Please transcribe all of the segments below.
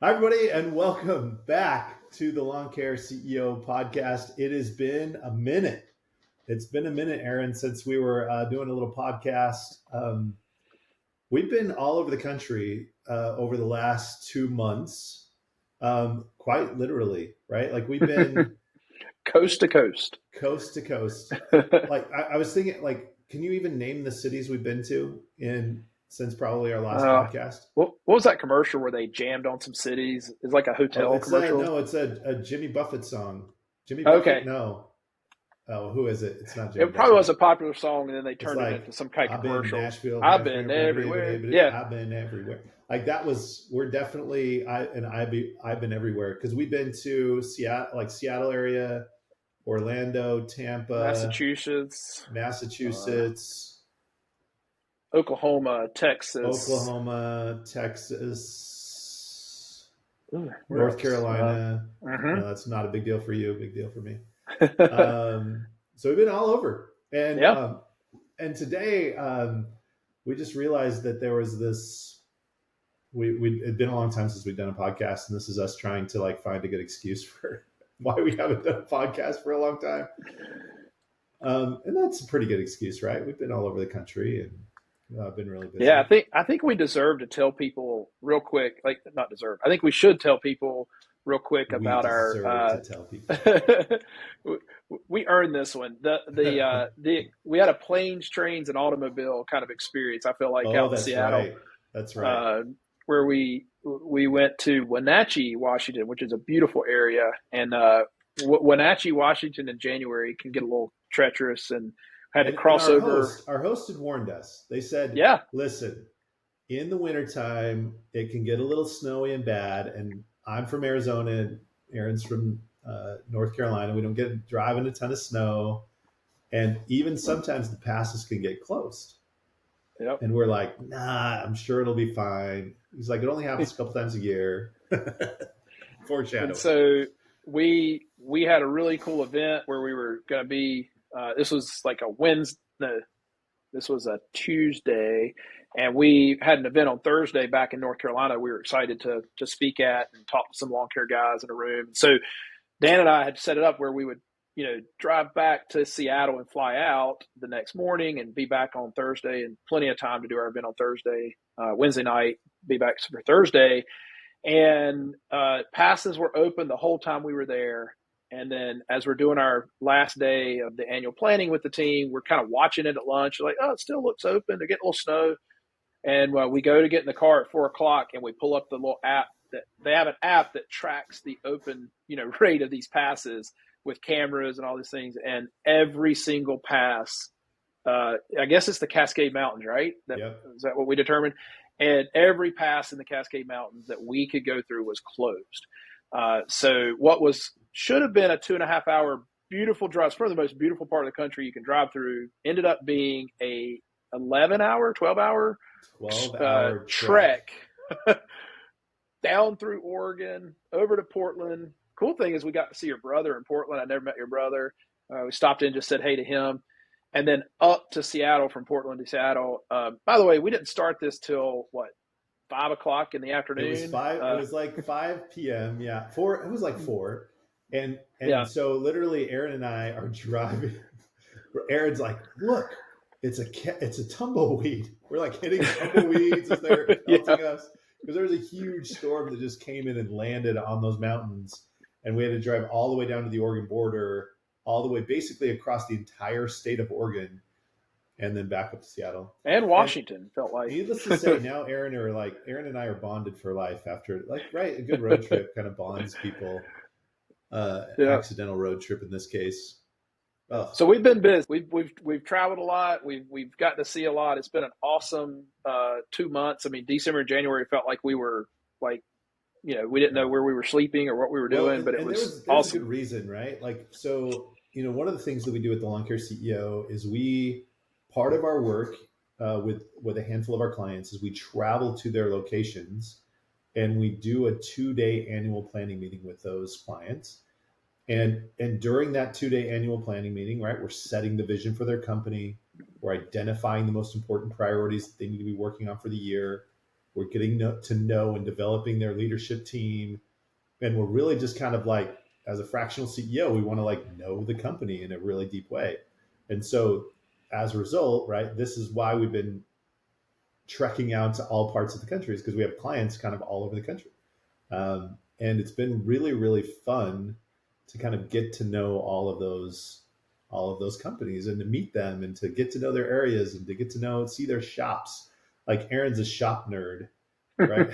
Hi, everybody, and welcome back to the Lawn Care CEO podcast. It has been a minute. It's been a minute, Aaron, since we were doing a little podcast. We've been all over the country over the last 2 months, quite literally, right? Like we've been Coast to coast. coast to coast. Like I was thinking, like, can you even name the cities we've been to in since probably our last uh, podcast? what was that commercial where they jammed on some cities? It's like a Oh, hotel it's a commercial. no, it's a Jimmy Buffett song. Jimmy Buffett? Okay, No. Oh, who is it? It's not Jimmy it probably was Buffett. a popular song, and then they It's turned it into like some kind of I've been commercial. Nashville, I've Nashville, been everywhere. Yeah, I've been everywhere. Like that was we're definitely I've been everywhere because we've been to Seattle, like Seattle area, Orlando, Tampa, Massachusetts, uh, Massachusetts, Oklahoma, Texas. Oklahoma, Texas, Ooh, where North else? Carolina. Mhm. No, that's not a big deal for you. Big deal for me. So we've been all over, Yeah. and today we just realized that there was this. It'd been a long time since we'd done a podcast, and this is us trying to like find a good excuse for why we haven't done a podcast for a long time. And that's a pretty good excuse, right? We've been all over the country and been really Yeah, busy. I think we deserve to tell people real quick, like not deserve. I think we should tell people real quick We about our deserve to tell people. we earned this one. The we had a planes, trains, and automobile kind of experience. I feel like Oh, out in that's Seattle, right. That's right. uh, where we went to Wenatchee, Washington, which is a beautiful area, and Wenatchee, Washington, in January can get a little treacherous, and had to And cross over. our host had warned us. They said, Yeah, listen, in the wintertime, it can get a little snowy and bad. And I'm from Arizona, and Aaron's from North Carolina. We don't get driving a ton of snow. And even sometimes the passes can get closed. yep. And we're like, nah, I'm sure it'll be fine. He's like, it only happens a couple times a year. And Foreshadowing. so we had a really cool event where we were going to be. This was like a Wednesday. No, this was a Tuesday, and we had an event on Thursday back in North Carolina. We were excited to speak at and talk to some lawn care guys in a room. So Dan and I had set it up where we would, drive back to Seattle and fly out the next morning and be back on Thursday, and plenty of time to do our event on Thursday, Wednesday night, be back for Thursday. And passes were open the whole time we were there. And then as we're doing our last day of the annual planning with the team, we're kind of watching it at lunch. Like, oh, it still looks open. They're getting a little snow. And we go to get in the car at 4 o'clock, and we pull up the little app that they have an app that tracks the open, rate of these passes with cameras and all these things. And every single pass, I guess it's the Cascade Mountains, right? Yep. Is that what we determined? And every pass in the Cascade Mountains that we could go through was closed. So what should have been a 2.5 hour beautiful drive, it's probably the most beautiful part of the country you can drive through, ended up being a 11 hour, 12 hour 12-hour trek. trek down through Oregon, over to Portland. Cool thing is we got to see your brother in Portland. I never met your brother. We stopped in, just said hey to him, and then up to Seattle from Portland to Seattle. By the way, we didn't start this till what, 5 o'clock in the It was afternoon. five. It was like 5 p.m. Yeah, four. It was like four, and Yeah, so literally, Aaron and I are driving. Aaron's like, "Look, it's a tumbleweed." We're like hitting tumbleweeds as they're yeah. pelting us because there was a huge storm that just came in and landed on those mountains, and we had to drive all the way down to the Oregon border, all the way basically across the entire state of Oregon, and then back up to Seattle. And And Washington felt like. needless to say, now Aaron and I are bonded for life after right, a good road trip kind of bonds people. Yeah. Accidental road trip in this case. Oh, So we've been busy. We've traveled a lot. We've gotten to see a lot. It's been an awesome 2 months. I mean, December and January felt like we were like, we didn't know yeah. where we were sleeping or what we were Well, doing, but it and was there's a good awesome. reason, right? Like, so one of the things that we do at the Lawn Care CEO is we part of our work with a handful of our clients is we travel to their locations and we do a 2-day annual planning meeting with those clients. And during that 2-day annual planning meeting, right, we're setting the vision for their company. We're identifying the most important priorities that they need to be working on for the year. We're getting to know and developing their leadership team, and we're really just kind of like, as a fractional CEO, we want to like know the company in a really deep way. And so as a result, right, this is why we've been trekking out to all parts of the country, is because we have clients kind of all over the country. And it's been really, really fun to kind of get to know all of those companies and to meet them and to get to know their areas and to get to know see their shops. Like Aaron's a shop nerd, right?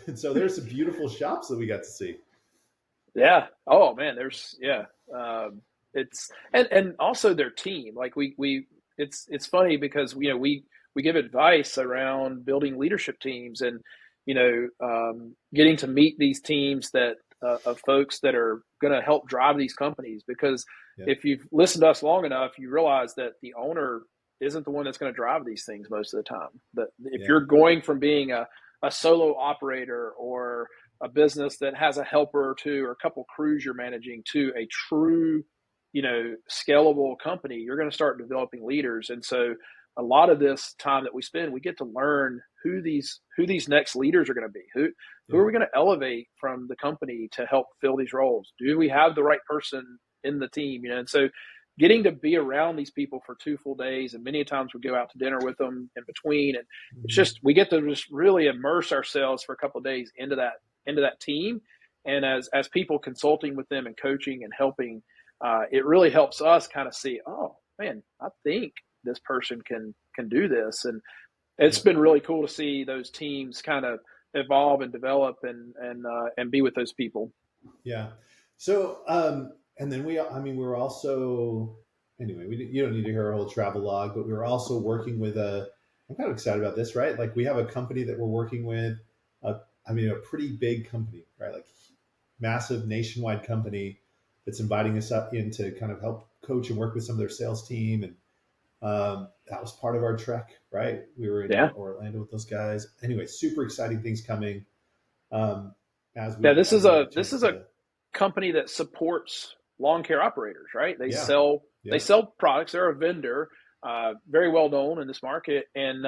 And so there's some beautiful shops that we got to see. Yeah. Oh man, there's yeah. It's and also their team. Like we it's funny because we give advice around building leadership teams and getting to meet these teams that of folks that are going to help drive these companies. Because Yeah, if you've listened to us long enough, you realize that the owner isn't the one that's going to drive these things most of the time. That if yeah, you're going from being a solo operator or a business that has a helper or two or a couple crews you're managing to a true, scalable company, you're going to start developing leaders. And so a lot of this time that we spend, we get to learn who these next leaders are going to be. Who yeah, are we going to elevate from the company to help fill these roles? Do we have the right person in the team? And so getting to be around these people for 2 full days, and many times we go out to dinner with them in between, and it's mhm, just we get to just really immerse ourselves for a couple of days into that team. And as people consulting with them and coaching and helping, it really helps us kind of see, oh man, I think this person can do this. And it's yeah, been really cool to see those teams kind of evolve and develop and be with those people. yeah. So, and then we were also, anyway, you don't need to hear our whole travel log, but we were also working with I'm kind of excited about this, right? Like we have a company that we're working with, a pretty big company, right? Like massive nationwide company that's inviting us up in to kind of help coach and work with some of their sales team. And that was part of our trek, right? We were in Yeah. Orlando with those guys. Anyway, super exciting things coming. Um, Yeah, this as is we get a a this chance is a to, company that supports lawn care operators, right? They yeah, sell they yeah, sell products. They're a vendor, very well known in this market, and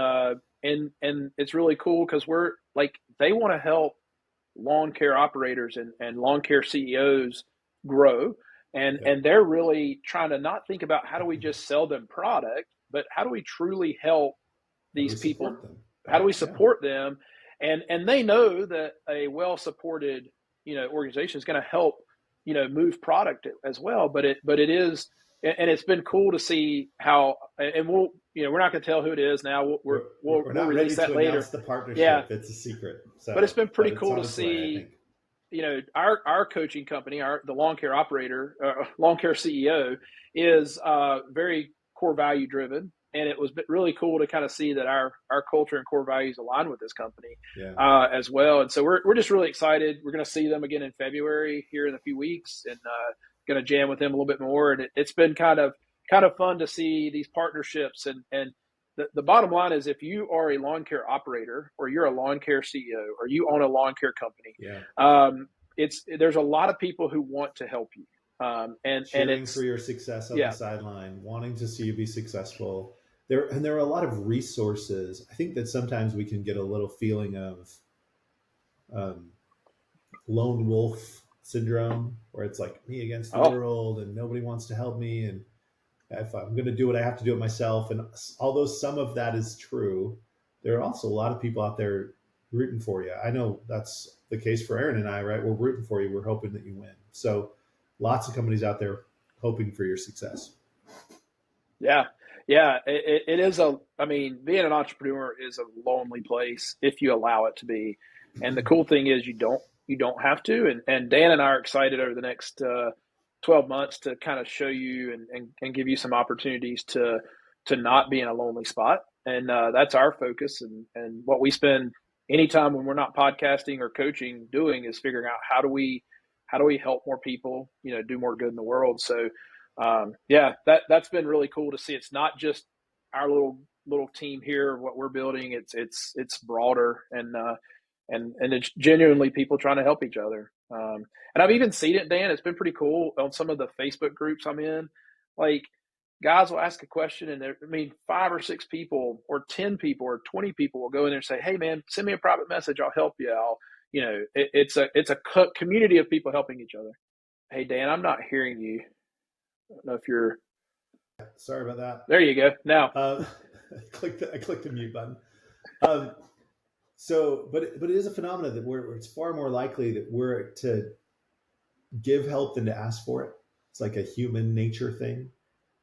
it's really cool because we're like they want to help lawn care operators and lawn care CEOs grow, and yeah. and they're really trying to not think about how do we just sell them product, but how do we truly help How do these we people? support them, How do right? we Yeah, support them? And they know that a well supported organization is going to help move product as well. But it is, and it's been cool to see how. And we're not going to tell who it is now. We'll we're not release ready to that later. announce the Yeah, partnership. It's a secret. but it's So, been but pretty it's cool on to its way, I see think. our coaching company, the lawn care operator, lawn care CEO, is very core value driven, and it was really cool to kind of see that our culture and core values align with this company Yeah, as well. And so we're just really excited. We're going to see them again in February here in a few weeks, and going to jam with them a little bit more. And it's been kind of fun to see these partnerships and the bottom line is if you are a lawn care operator or you're a lawn care CEO or you own a lawn care company, yeah. there's a lot of people who want to help you. And Cheering for it's your success on the yeah. sideline, wanting to see you be successful. There are a lot of resources. I think that sometimes we can get a little feeling of um, lone wolf syndrome, where it's like me against the Oh world, and nobody wants to help me, and if I'm going to do it, I have to do it myself. And although some of that is true, there are also a lot of people out there rooting for you. I know that's the case for Aaron and I, right? We're rooting for you. We're hoping that you win. So lots of companies out there hoping for your success. yeah. Yeah, it is I mean, being an entrepreneur is a lonely place if you allow it to be. And the cool thing is you don't have to. And Dan and I are excited over the next 12 months to kind of show you and give you some opportunities to not be in a lonely spot. And that's our focus. And what we spend any time when we're not podcasting or coaching doing is figuring out how do we help more people, do more good in the world. So yeah, that's been really cool to see. It's not just our little team here, what we're building. It's broader and it's genuinely people trying to help each other. And I've even seen it, Dan. It's been pretty cool on some of the Facebook groups I'm in. Like guys will ask a question, and I mean, 5 or 6 people, or 10 people, or 20 people will go in there and say, "Hey, man, send me a private message. I'll help you. It's a community of people helping each other." Hey, Dan, I'm not hearing you. I don't know if you're Sorry about that. there. You go now. I clicked the mute button. Um, but it is a phenomenon that where it's far more likely that we're to give help than to ask for it. It's like a human nature thing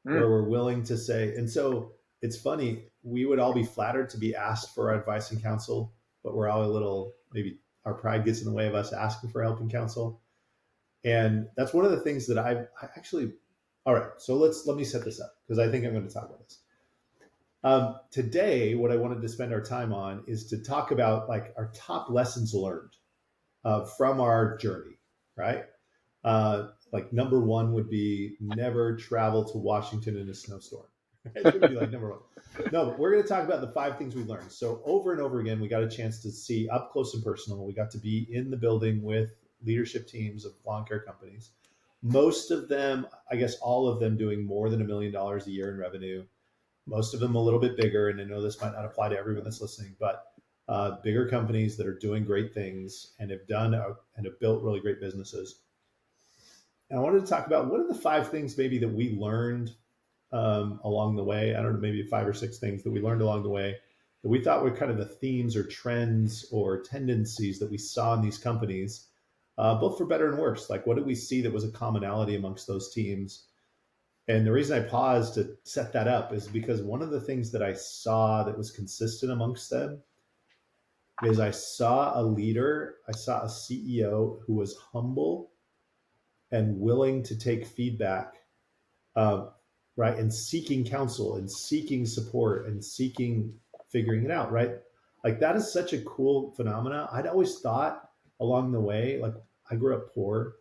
where Mm. we're willing to say. And so it's funny. We would all be flattered to be asked for advice and counsel, but we're all a little, maybe our pride gets in the way of us asking for help and counsel. And that's one of the things that I actually. All right, so let me set this up because I think I'm going to talk about this. Today, what I wanted to spend our time on is to talk about like our top lessons learned from our journey, right? Like number one would be never travel to Washington in a snowstorm. That would be like number one. No, but we're going to talk about the 5 things we learned. So over and over again, we got a chance to see up close and personal. We got to be in the building with leadership teams of lawn care companies. Most of them, I guess all of them doing more than $1 million a year in revenue. Most of them a little bit bigger. And I know this might not apply to everyone that's listening, but bigger companies that are doing great things and have built really great businesses. And I wanted to talk about what are the 5 things maybe that we learned along the way. I don't know, maybe 5 or 6 things that we learned along the way that we thought were kind of the themes or trends or tendencies that we saw in these companies, both for better and worse. Like, what did we see that was a commonality amongst those teams? And the reason I paused to set that up is because one of the things that I saw that was consistent amongst them is I saw a leader, I saw a CEO who was humble and willing to take feedback, uh, right, and seeking counsel and seeking support and seeking figuring it out, right? Like that is such a cool phenomena. I'd always thought along the way, like I grew up poor,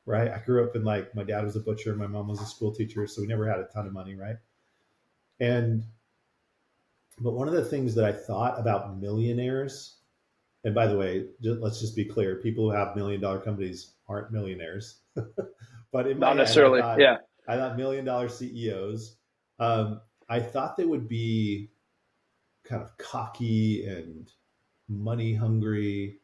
right? I grew up in like my dad was a butcher, my mom was a school teacher, so we never had a ton of money, right? And but one of the things that I thought about millionaires, and by the way, let's just be clear, people who have $1 million companies aren't millionaires. But in my Not head, necessarily. Yeah. I thought $1 million CEOs. I thought they would be kind of cocky and money hungry.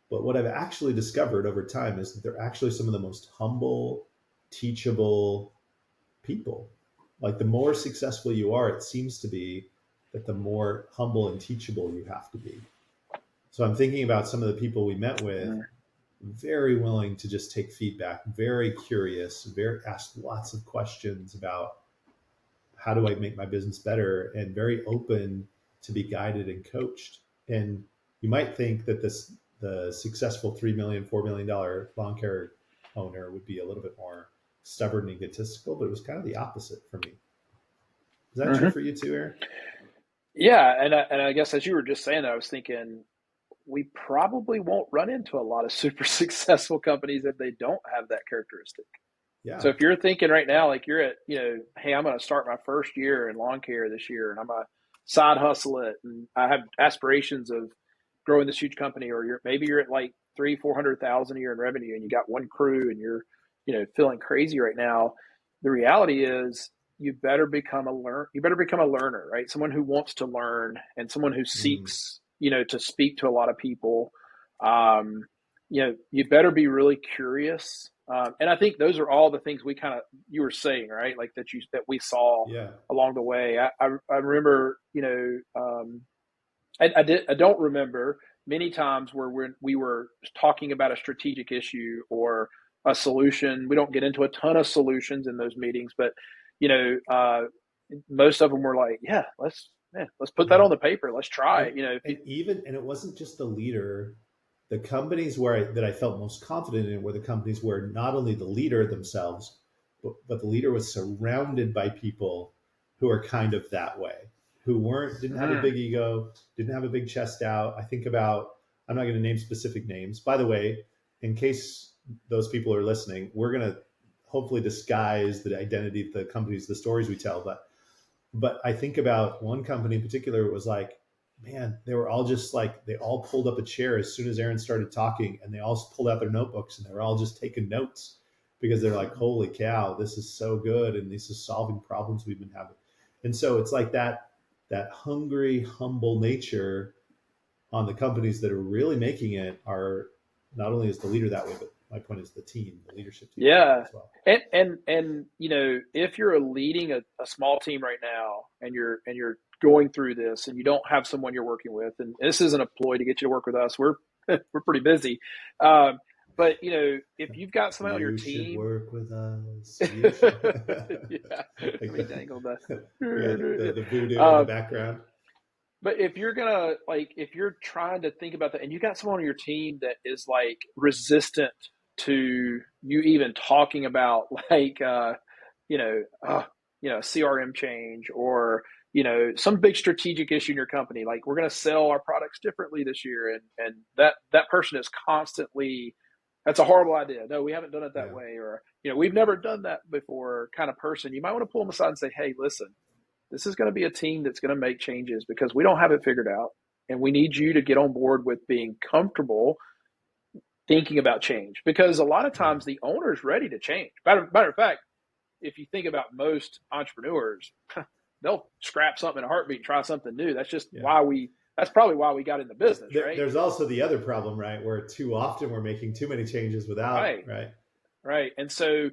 But what I've actually discovered over time is that they're actually some of the most humble, teachable people. Like the more successful you are, it seems to be that the more humble and teachable you have to be. So I'm thinking about some of the people we met with, Mm. very willing to just take feedback, very curious, very ask lots of questions about how do I make my business better, and very open to be guided and coached. And you might think that the successful $3 million, $4 million lawn care owner would be a little bit more stubborn and egotistical, but it was kind of the opposite for me. Is that true Hmm. for you too, Aaron? Yeah, and I guess as you were just saying that, I was thinking we probably won't run into a lot of super successful companies if they don't have that characteristic. So Yeah. if you're thinking right now, like you're at, hey, I'm going to start my first year in lawn care this year, and I'm going to side hustle it, and I have aspirations of growing this huge company, or maybe you're at like 300,000-400,000 a year in revenue, and you got one crew, and you're, feeling crazy right now. The reality is, you better become a learner, right? Someone who wants to learn, and someone who Mm. seeks, to speak to a lot of people. Um, you better be really curious. And I think those are all the things you were saying, right? Like that we saw Yeah. along the way. I remember, I don't remember many times where when we were talking about a strategic issue or a solution. We don't get into a ton of solutions in those meetings, but you know, uh, most of them were like, let's put that Yeah. on the paper. Let's try And it. and it wasn't just the leader. The companies that I felt most confident in were the companies where not only the leader themselves, but the leader was surrounded by people who are kind of that way, who didn't have a Mm, big ego, didn't have a big chest out. I think about, I'm not going to name specific names. By the way, in case those people are listening, we're going to hopefully disguise the identity of the companies, the stories we tell. But I think about one company in particular. It was like, man, they were all just like, they all pulled up a chair as soon as Aaron started talking, and they all pulled out their notebooks and they were all just taking notes because they're like, holy cow, this is so good, and this is solving problems we've been having. And so it's like that hungry, humble nature on the companies that are really making it are not only is the leader that way, but my point is the team, the leadership team is that way Yeah. as well. And if you're leading a small team right now and you're going through this and you don't have someone you're working with, and this isn't a ploy to get you to work with us. We're we're pretty busy. Um, but if you've got somebody on your You should team, work with us. You should. yeah, let Like me dangle yeah, the the voodoo in the um, background. but if you're gonna if you're trying to think about that and you got someone on your team that is like resistant to you even talking about you know, uh, CRM change or, some big strategic issue in your company, like we're going to sell our products differently this year. And that person is constantly, that's a horrible idea. No, we haven't done it that Yeah, way. Or, we've never done that before kind of person. You might want to pull them aside and say, hey, listen, this is going to be a team that's going to make changes because we don't have it figured out. And we need you to get on board with being comfortable thinking about change because a lot of yeah, times the owner's ready to change. Matter of fact, if you think about most entrepreneurs, they'll scrap something in a heartbeat and try something new. yeah. That's probably why we got in the business, right? There's also the other problem, right, where too often we're making too many changes without, Right. right? Right. And so,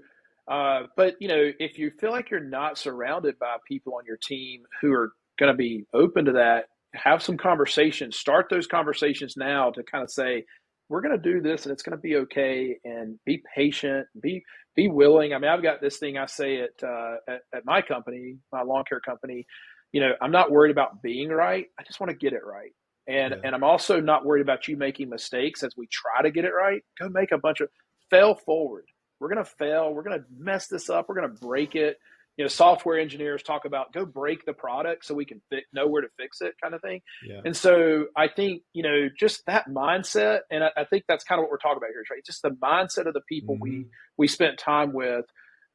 but if you feel like you're not surrounded by people on your team who are going to be open to that, have some conversations, start those conversations now to kind of say, we're going to do this and it's going to be okay, and be patient, be willing. I mean, I've got this thing I say at my company, my lawn care company, I'm not worried about being right. I just want to get it right. And, Yeah, and I'm also not worried about you making mistakes as we try to get it right. Go make a bunch of fail forward. We're going to fail. We're going to mess this up. We're going to break it. Software engineers talk about go break the product so we can know where to fix it, kind of thing. yeah, And so I think, just that mindset, and I think that's kind of what we're talking about here, right? Just the mindset of the people hmm we spent time with.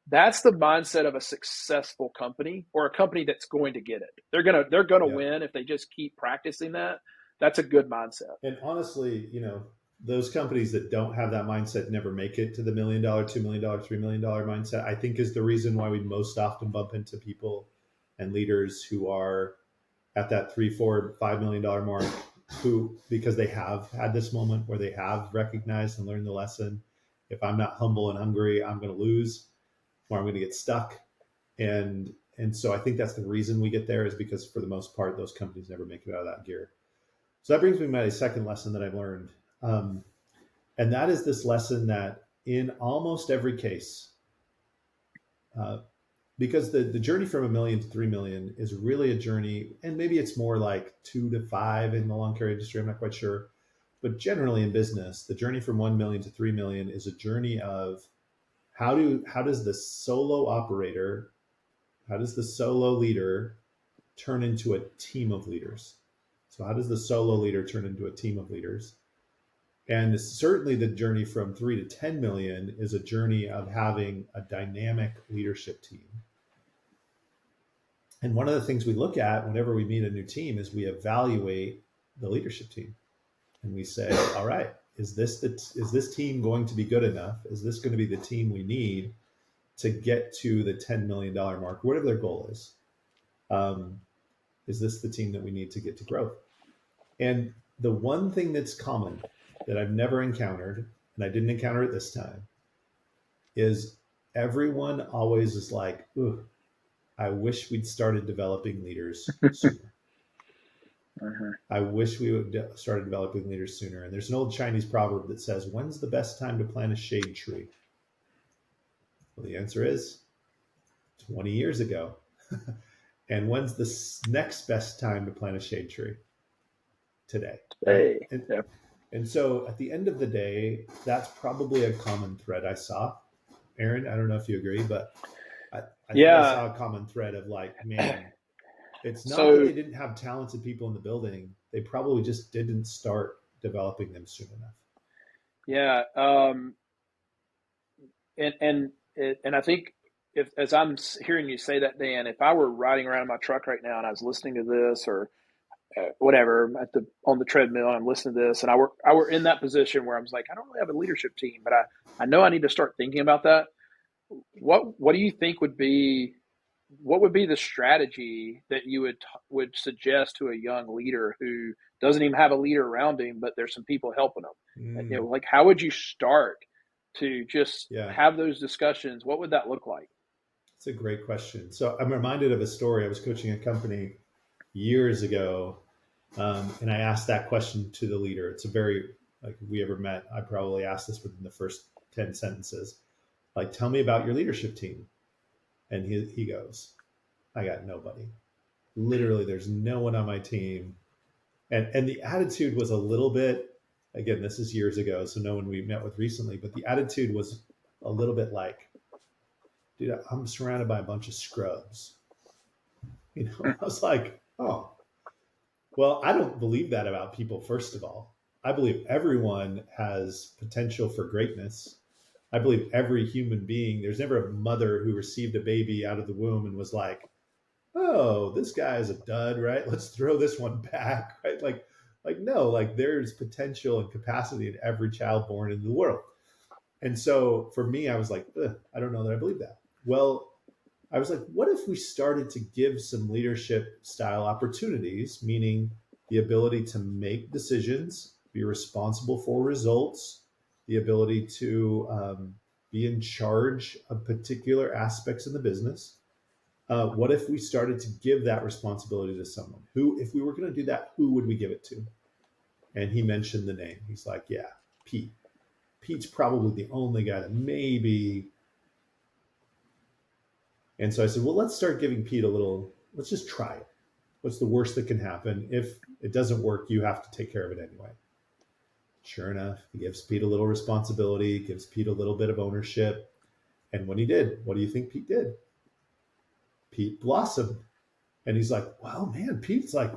That's the mindset of a successful company or a company that's going to get it. They're gonna yeah. win if they just keep practicing that. That's a good mindset. And honestly, those companies that don't have that mindset never make it to the $1 million, $2 million, $3 million mindset. I think is the reason why we most often bump into people and leaders who are at that 3, 4, $5 million mark, who because they have had this moment where they have recognized and learned the lesson. If I'm not humble and hungry, I'm going to lose, or I'm going to get stuck. And so I think that's the reason we get there, is because for the most part, those companies never make it out of that gear. So that brings me to my second lesson that I've learned. Um, and that is this lesson that in almost every case, uh, because the journey from 1 million to 3 million is really a journey, and maybe it's more like 2 to 5 in the lawn care industry, I'm not quite sure. But generally in business, the journey from 1 million to 3 million is a journey of how does the solo operator, how does the solo leader turn into a team of leaders? So how does the solo leader turn into a team of leaders? And certainly the journey from 3 to 10 million is a journey of having a dynamic leadership team. And one of the things we look at whenever we meet a new team is we evaluate the leadership team, and we say, all right, is this team going to be good enough? Is this going to be the team we need to get to the $10 million mark, whatever their goal is? Um, is this the team that we need to get to growth? And the one thing that's common that I've never encountered, and I didn't encounter it this time, is everyone always is like, ooh, I wish we'd started developing leaders sooner. Mhm. I wish we would started developing leaders sooner. And there's an old Chinese proverb that says, when's the best time to plant a shade tree? Well, the answer is 20 years ago. And when's the next best time to plant a shade tree? Today, right? Hey, yeah, And so at the end of the day, that's probably a common thread I saw. Aaron, I don't know if you agree, but I think I yeah. saw a common thread of like, man, it's not that So they didn't have talented people in the building. They probably just didn't start developing them soon enough. yeah, and I think if as I'm hearing you say that, Dan, if I were riding around in my truck right now and I was listening to this or whatever on the treadmill and I'm listening to this and I were in that position where I was like, I don't really have a leadership team, but I know I need to start thinking about that. what do you think would be what would be the strategy that you would suggest to a young leader who doesn't even have a leader around him, but there's some people helping them? Mm, Like how would you start to just yeah, have those discussions? What would that look like? it's a great question. So I'm reminded of a story. I was coaching a company years ago, and I asked that question to the leader. It's a very, like, if we ever met, I probably asked this within the first 10 sentences. Like, tell me about your leadership team. And he goes, I got nobody. Literally, there's no one on my team. And the attitude was a little bit, again, this is years ago, so no one we met with recently, but the attitude was a little bit like, dude, I'm surrounded by a bunch of scrubs. I was like, oh, well, I don't believe that about people, first of all. I believe everyone has potential for greatness. I believe every human being, there's never a mother who received a baby out of the womb and was like, oh, this guy is a dud, right? Let's throw this one back, right? Like no, like there's potential and capacity in every child born into the world. And so for me, I was like, I don't know that I believe that. Well, I was like, what if we started to give some leadership style opportunities, meaning the ability to make decisions, be responsible for results, the ability to be in charge of particular aspects of the business. What if we started to give that responsibility to someone? Who, if we were going to do that, who would we give it to? And he mentioned the name. He's like, yeah, Pete. Pete's probably the only guy that maybe. And so I said, well, let's start giving Pete a little, let's just try it. What's the worst that can happen? If it doesn't work, you have to take care of it anyway. Sure enough, he gives Pete a little responsibility, gives Pete a little bit of ownership. And when he did, what do you think Pete did? Pete blossomed. And he's like, wow, man, Pete's like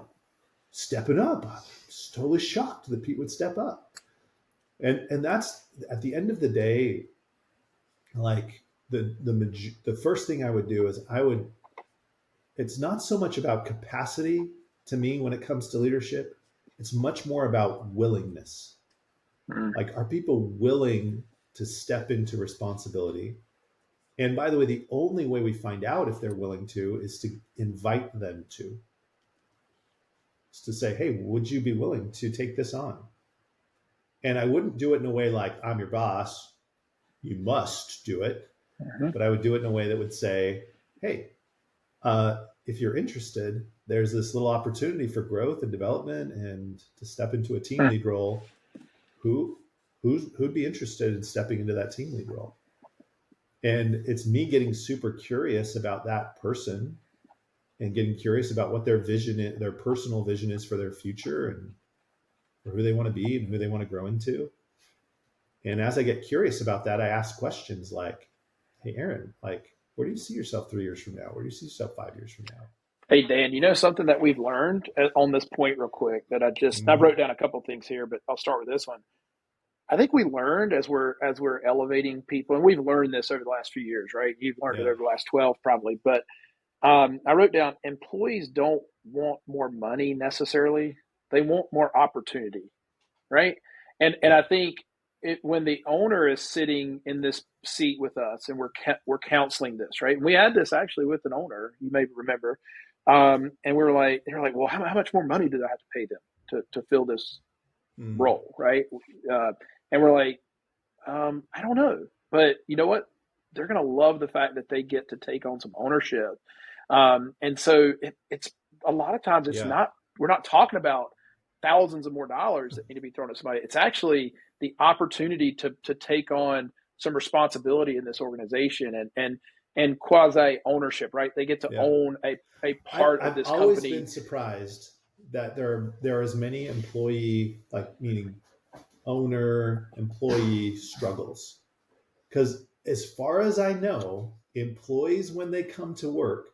stepping up. I'm just totally shocked that Pete would step up. And that's at the end of the day, like the first thing I would do is I would, it's not so much about capacity to me when it comes to leadership. It's much more about willingness. Mm. Like, are people willing to step into responsibility? And by the way, the only way we find out if they're willing to is to invite them to. It's to say, hey, would you be willing to take this on? And I wouldn't do it in a way like, I'm your boss, you must do it. Mm-hmm. But I would do it in a way that would say, hey, if you're interested, there's this little opportunity for growth and development and to step into a team lead role. Who'd be interested in stepping into that team lead role? And it's me getting super curious about that person and getting curious about what their vision is, their personal vision is for their future and for who they want to be and who they want to grow into. And as I get curious about that, I ask questions like, hey, Aaron, like, where do you see yourself 3 years from now? Where do you see yourself 5 years from now? Hey Dan, you know something that we've learned on this point, real quick, that I Mm-hmm. wrote down a couple things here, but I'll start with this one. I think we learned as we're elevating people, and we've learned this over the last few years, right? You've learned it Yeah. over the last 12 probably, but I wrote down employees don't want more money necessarily; they want more opportunity, right? And Yeah. I think when the owner is sitting in this seat with us, and we're counseling this, right? And we had this actually with an owner, you may remember, and they're like, well, how much more money do I have to pay them to fill this Mm. role, right? Uh, and we're like, I don't know, but you know what? They're going to love the fact that they get to take on some ownership. And so it's a lot of times it's Yeah. not, we're not talking about thousands of more dollars that need to be thrown at somebody. It's actually the opportunity to take on some responsibility in this organization and quasi ownership, right? They get to Yeah. own a part of I've this always company. been surprised that there are as many employee, like meaning owner employee struggles. Because as far as I know, employees, when they come to work,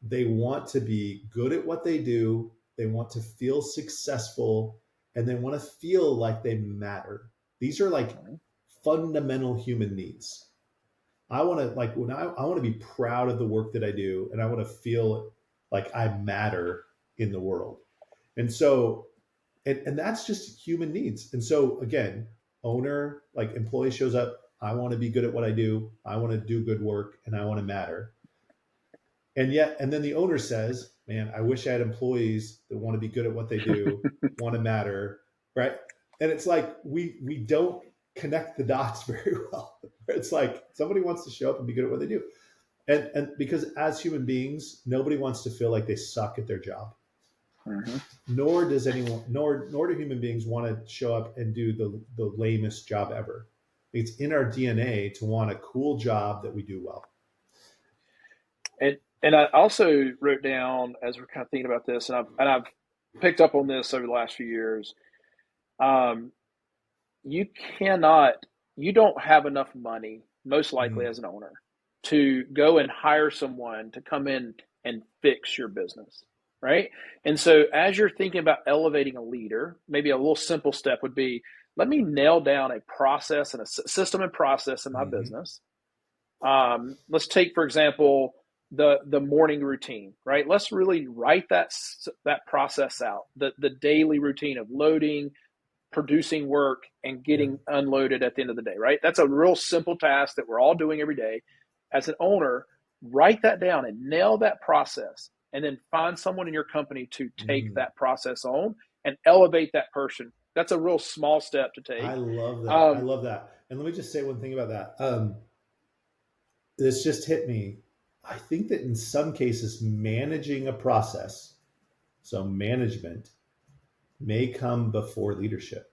they want to be good at what they do, they want to feel successful, and they want to feel like they matter. These are like fundamental human needs. I want to, like, when I want to be proud of the work that I do, and I want to feel like I matter in the world. And so, and that's just human needs. And so again, owner, like employee shows up, I want to be good at what I do. I want to do good work and I want to matter. And then the owner says, man, I wish I had employees that want to be good at what they do, want to matter, right? And it's like we don't connect the dots very well. It's like somebody wants to show up and be good at what they do. And because as human beings, nobody wants to feel like they suck at their job. Mm-hmm. Nor does anyone, nor do human beings want to show up and do the lamest job ever. It's in our DNA to want a cool job that we do well. And I also wrote down as we're kind of thinking about this, and I've picked up on this over the last few years. Um, you cannot, you don't have enough money, most likely Mm, as an owner, to go and hire someone to come in and fix your business, right? And so as you're thinking about elevating a leader, maybe a little simple step would be, let me nail down a process and a system and process in my mm-hmm. business. Let's take, for example, the morning routine, right? Let's really write that process out, the daily routine of loading, producing work, and Yeah. getting unloaded at the end of the day, right? That's a real simple task that we're all doing every day. As an owner, write that down and nail that process, and then find someone in your company to take Mm. that process on and elevate that person. That's a real small step to I take. love that. I Um, love that. And let me just say one thing about that. This just hit me. I think that in some cases, managing a process, so management, may come before leadership.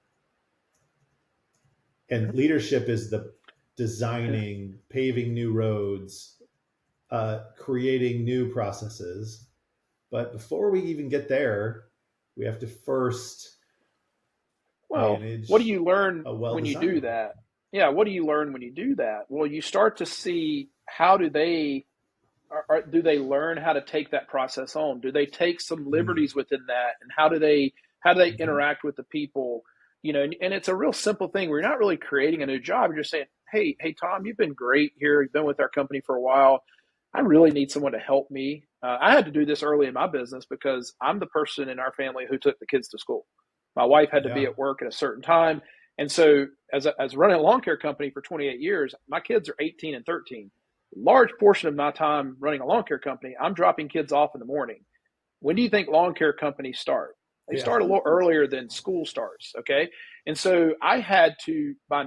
And leadership is the designing, paving new roads, creating new processes. But before we even get there, we have to first Well, what do manage you learn a well when you designed do one. that? Yeah, what do you learn when you do that? Well, you start to see how do they do they learn how to take that process on? Do they take some Mm. liberties within that, and how do they Mm-hmm. interact with the people? And it's a real simple thing. We're not really creating a new job. You're just saying, hey, Tom, you've been great here. You've been with our company for a while. I really need someone to help me. I had to do this early in my business because I'm the person in our family who took the kids to school. My wife had to be Yeah. at work at a certain time. And so, as running a lawn care company for 28 years, my kids are 18 and 13. Large portion of my time running a lawn care company, I'm dropping kids off in the morning. When do you think lawn care companies start? They Yeah. start a little earlier than school starts. Okay. And so I had to, by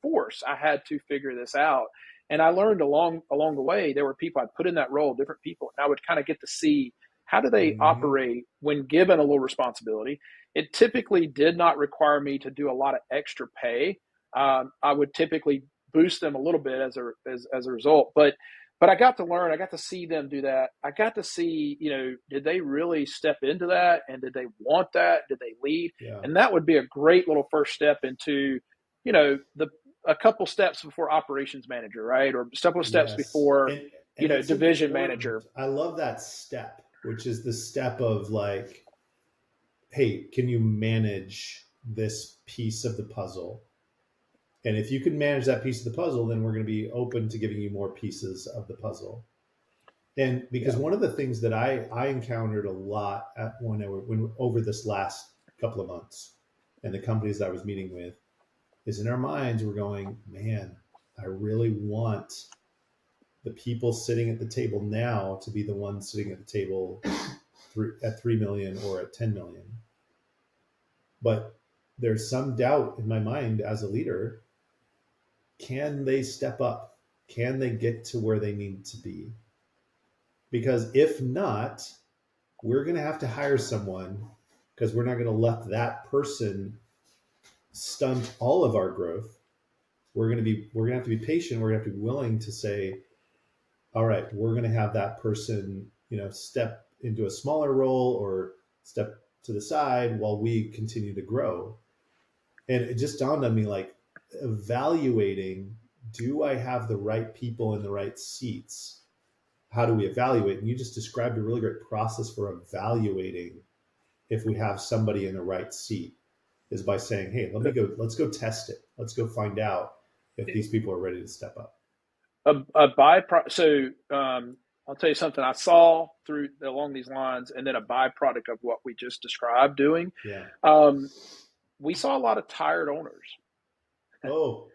force, I had to figure this out. And I learned along the way, there were people I'd put in that role, different people, and I would kind of get to see how do they Mm-hmm. operate when given a little responsibility. It typically did not require me to do a lot of extra pay. I would typically boost them a little bit as a result, but I got to learn. I got to see them do that. I got to see, did they really step into that, and did they want that? Did they lead? Yeah. And that would be a great little first step into, the a couple steps before operations manager, right, or a couple of steps Yes. before, And it's division important. manager. I love that step, which is the step of like, hey, can you manage this piece of the puzzle? And if you can manage that piece of the puzzle, then we're going to be open to giving you more pieces of the puzzle. And because Yeah. one of the things that I encountered a lot when over this last couple of months, and the companies that I was meeting with, is in our minds we're going, man, I really want the people sitting at the table now to be the ones sitting at the table at 3 million or at 10 million. But there's some doubt in my mind as a leader, can they step up? Can they get to where they need to be? Because if not, we're going to have to hire someone, because we're not going to let that person stunt all of our growth. We're going to have to be patient. We're going to have to be willing to say, all right, we're going to have that person, step into a smaller role or step to the side while we continue to grow. And it just dawned on me, like, evaluating, do I have the right people in the right seats? How do we evaluate? And you just described a really great process for evaluating if we have somebody in the right seat, is by saying, hey, let's go test it. Let's go find out if these people are ready to step up. A byproduct. So I'll tell you something I saw through along these lines, and then a byproduct of what we just described doing. Yeah. Um, we saw a lot of tired owners. Oh,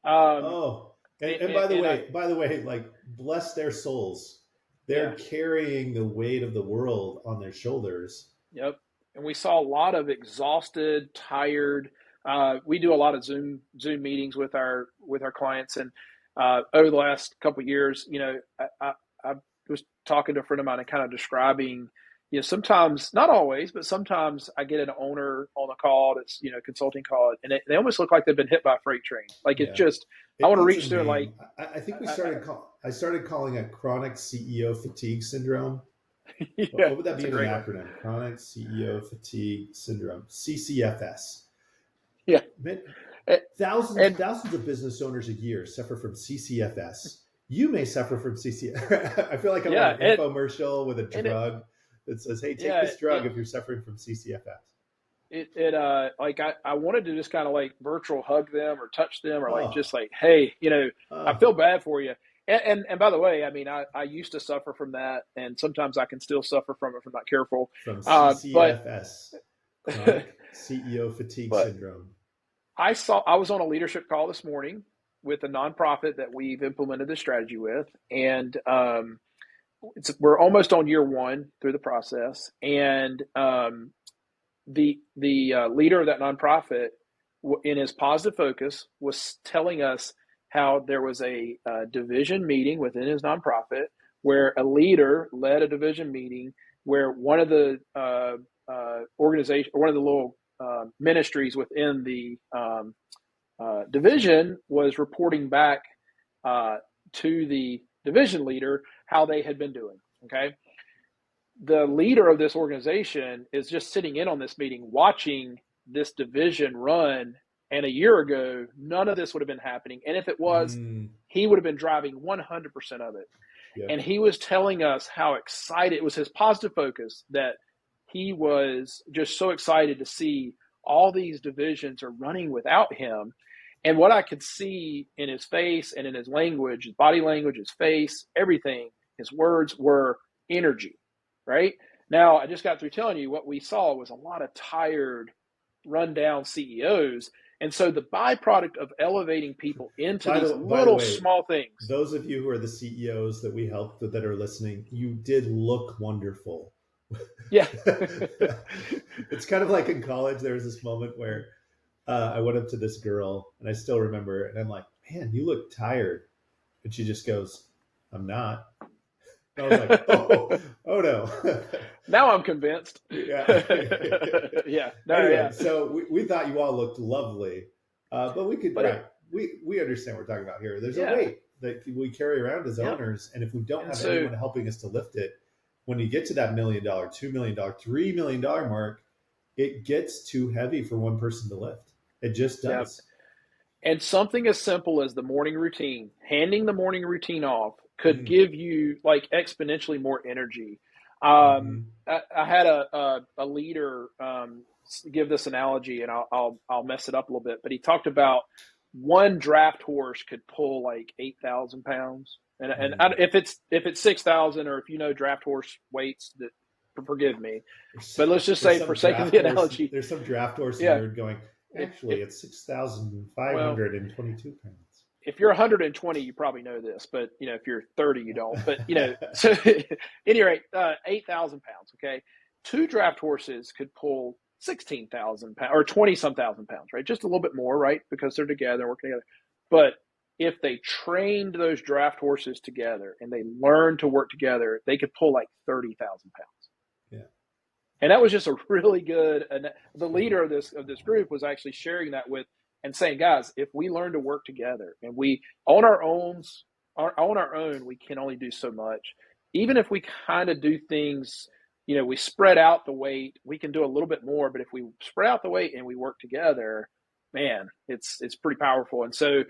Um, Oh, and and I, by the way, like bless their souls. yeah, They're carrying the weight of the world on their shoulders. yep. And we saw a lot of exhausted, tired. We do a lot of Zoom meetings with our clients, and over the last couple of years, I was talking to a friend of mine and kind of describing, sometimes, not always, but sometimes I get an owner on a call that's, consulting call, and they almost look like they've been hit by a freight train. Like it's Yeah, just, I it want to needs a reach through, like, name. I think I, I, I started calling it chronic CEO fatigue syndrome. yeah, What would that that's be a in an great one. acronym? Chronic CEO fatigue syndrome, CCFS. Yeah, Man, and, and thousands of business owners a year suffer from CCFS. You may suffer from CCFS. I feel like I'm on yeah, an infomercial with a and it, drug that says, "Hey, take yeah, this drug if you're suffering from CCFS." like I wanted to just kind of like virtual hug them or touch them or like Oh, just like, hey, I oh, feel bad for you. And by the way, I mean, I used to suffer from that, and sometimes I can still suffer from it if I'm not careful. from But CCFS, chronic CEO fatigue but syndrome. I was on a leadership call this morning with a nonprofit that we've implemented this strategy with, and we're almost on year one through the process, and the leader of that nonprofit, in his positive focus, was telling us how there was a division meeting within his nonprofit where a leader led a division meeting where one of the organization, or one of the little ministries within the division was reporting back uh, to the division leader how they had been doing. Okay, the leader of this organization is just sitting in on this meeting, watching this division run. And a year ago, none of this would have been happening. And if it was, Mm, he would have been driving 100% of it. And yep. he was telling us how excited, it was his positive focus, that he was just so excited to see all these divisions are running without him. And what I could see in his face and in his language, his body language, his face, everything, his words were energy, right? Now, I just got through telling you what we saw was a lot of tired, rundown CEOs. And so the byproduct of elevating people into these By the little way, small things. those of you who are the CEOs that we helped that are listening, you did look wonderful. Yeah. It's kind of like in college. There was this moment where I went up to this girl, and I still remember, and I'm like, "Man, you look tired," and she just goes, "I'm not." And I was like, oh no." Now I'm convinced. Yeah. Yeah. No, Anyway, yeah. so we thought you all looked lovely, but we could, But right? We understand what we're talking about here. There's a yeah. weight that we carry around as Yep. owners, and if we don't And have so, anyone helping us to lift it, when you get to that $1 million, $2 million, $3 million mark, it gets too heavy for one person to lift. It just yeah. does. And something as simple as the morning routine, handing the morning routine off, could Mm, give you like exponentially more energy. hmm I had a leader give this analogy, and I'll mess it up a little bit, but he talked about one draft horse could pull like 8,000 pounds, and mm. if it's 6,000, or if draft horse weights, that forgive me, There's, but let's just there's say for some sake of the draft horse. analogy, There's some draft horse yeah. nerd going. If Actually, it's six thousand five well, hundred and twenty-two pounds. if you're 120, you probably know this, but if you're 30, you don't. But so at any rate, 8,000 pounds. Okay, two draft horses could pull 16,000 pounds or 20 some thousand pounds, right? Just a little bit more, right? Because they're together, working together. But if they trained those draft horses together and they learned to work together, they could pull like 30,000 pounds. Yeah, And that was just a really good. And the it's good. leader of this group was actually sharing that with and saying, guys, if we learn to work together and we on our own, we can only do so much. Even if we kind of do things, we spread out the weight, we can do a little bit more. But if we spread out the weight and we work together, man, it's pretty powerful. And so,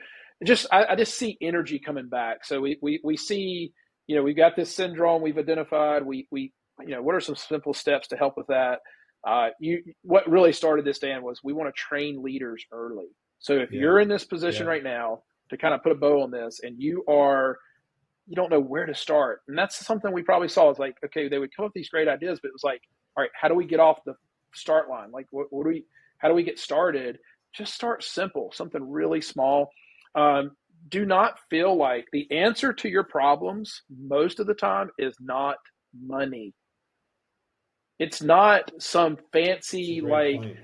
I just see energy coming back. So we see, we've got this syndrome we've identified. We what are some simple steps to help with that? What really started this, Dan, was we want to train leaders early. So if Yeah, you're in this position yeah. right now, to kind of put a bow on this, and you don't know where to start, and that's something we probably saw is like, okay, they would come up with these great ideas, but it was like, all right, how do we get off the start line? Like, how do we get started? Just start simple, something really small. do not feel like the answer to your problems most of the time is not money. It's not some It's a fancy, great like, point.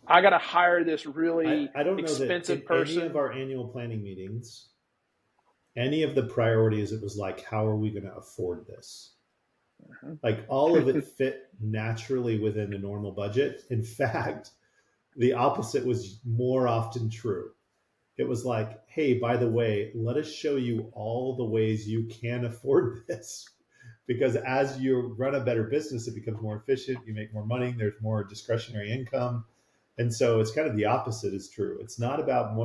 I got to hire this really I don't know that expensive in any of person. our annual planning meetings, any of the priorities, it was like, how are we going to afford this? Like all of it fit naturally within a normal budget. In fact, the opposite was more often true. It was like, hey, by the way, let us show you all the ways you can afford this. Because as you run a better business, it becomes more efficient, you make more money, there's more discretionary income. And so it's kind of the opposite is true. It's not about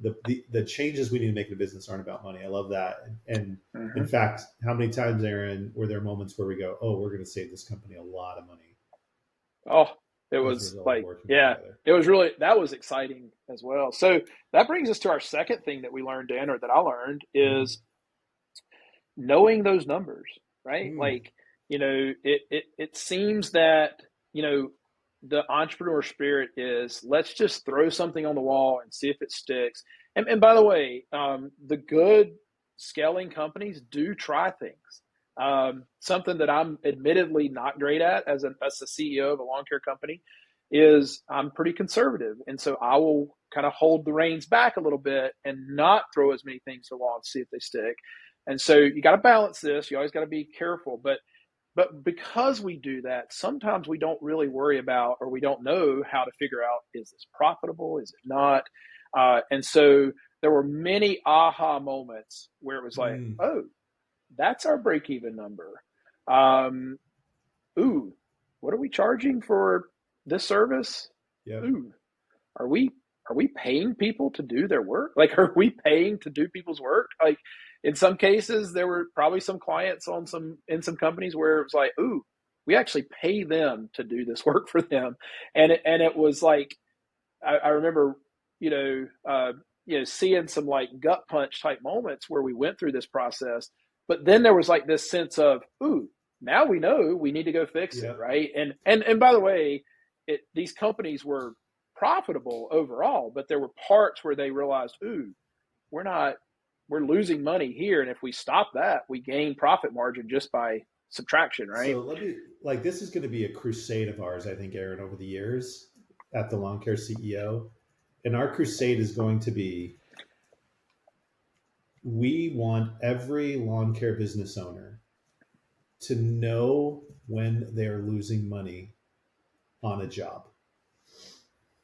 the changes we need to make in the business aren't about money. I love that. And in Mm-hmm. fact, how many times, Aaron, were there moments where we go, oh, we're going to save this company a lot of money Oh, it as a was result of like, working yeah, together? it was really, that was exciting as well. So that brings us to our second thing that we learned, Dan, or that I learned, Mm. is knowing those numbers, right? Mm. Like, it seems that, the entrepreneur spirit is, let's just throw something on the wall and see if it sticks. And by the way, the good scaling companies do try things. Something that I'm admittedly not great at as a CEO of a lawn care company is I'm pretty conservative. And so I will kind of hold the reins back a little bit and not throw as many things to the wall and see if they stick. And so you got to balance this. You always got to be careful. But because we do that, sometimes we don't really worry about, or we don't know how to figure out, is this profitable? Is it not? And so there were many aha moments where it was like, Mm. oh, that's our break even number. Um, ooh, what are we charging for this service? Yep. Ooh, are we are we paying people to do their work? Like, are we paying to do people's work? Like, in some cases, there were probably some clients in some companies where it was like, ooh, we actually pay them to do this work for them, and it was like, I remember, seeing some like gut punch type moments where we went through this process, but then there was like this sense of, ooh, now we know we need to go fix it, Yep. right? And by the way, these companies were profitable overall, but there were parts where they realized, ooh, we're not, we're losing money here, and if we stop that, we gain profit margin just by subtraction, right? So let me like this is going to be a crusade of ours, I think, Aaron, over the years at the Lawn Care CEO. And our crusade is going to be we want every lawn care business owner to know when they're losing money on a job.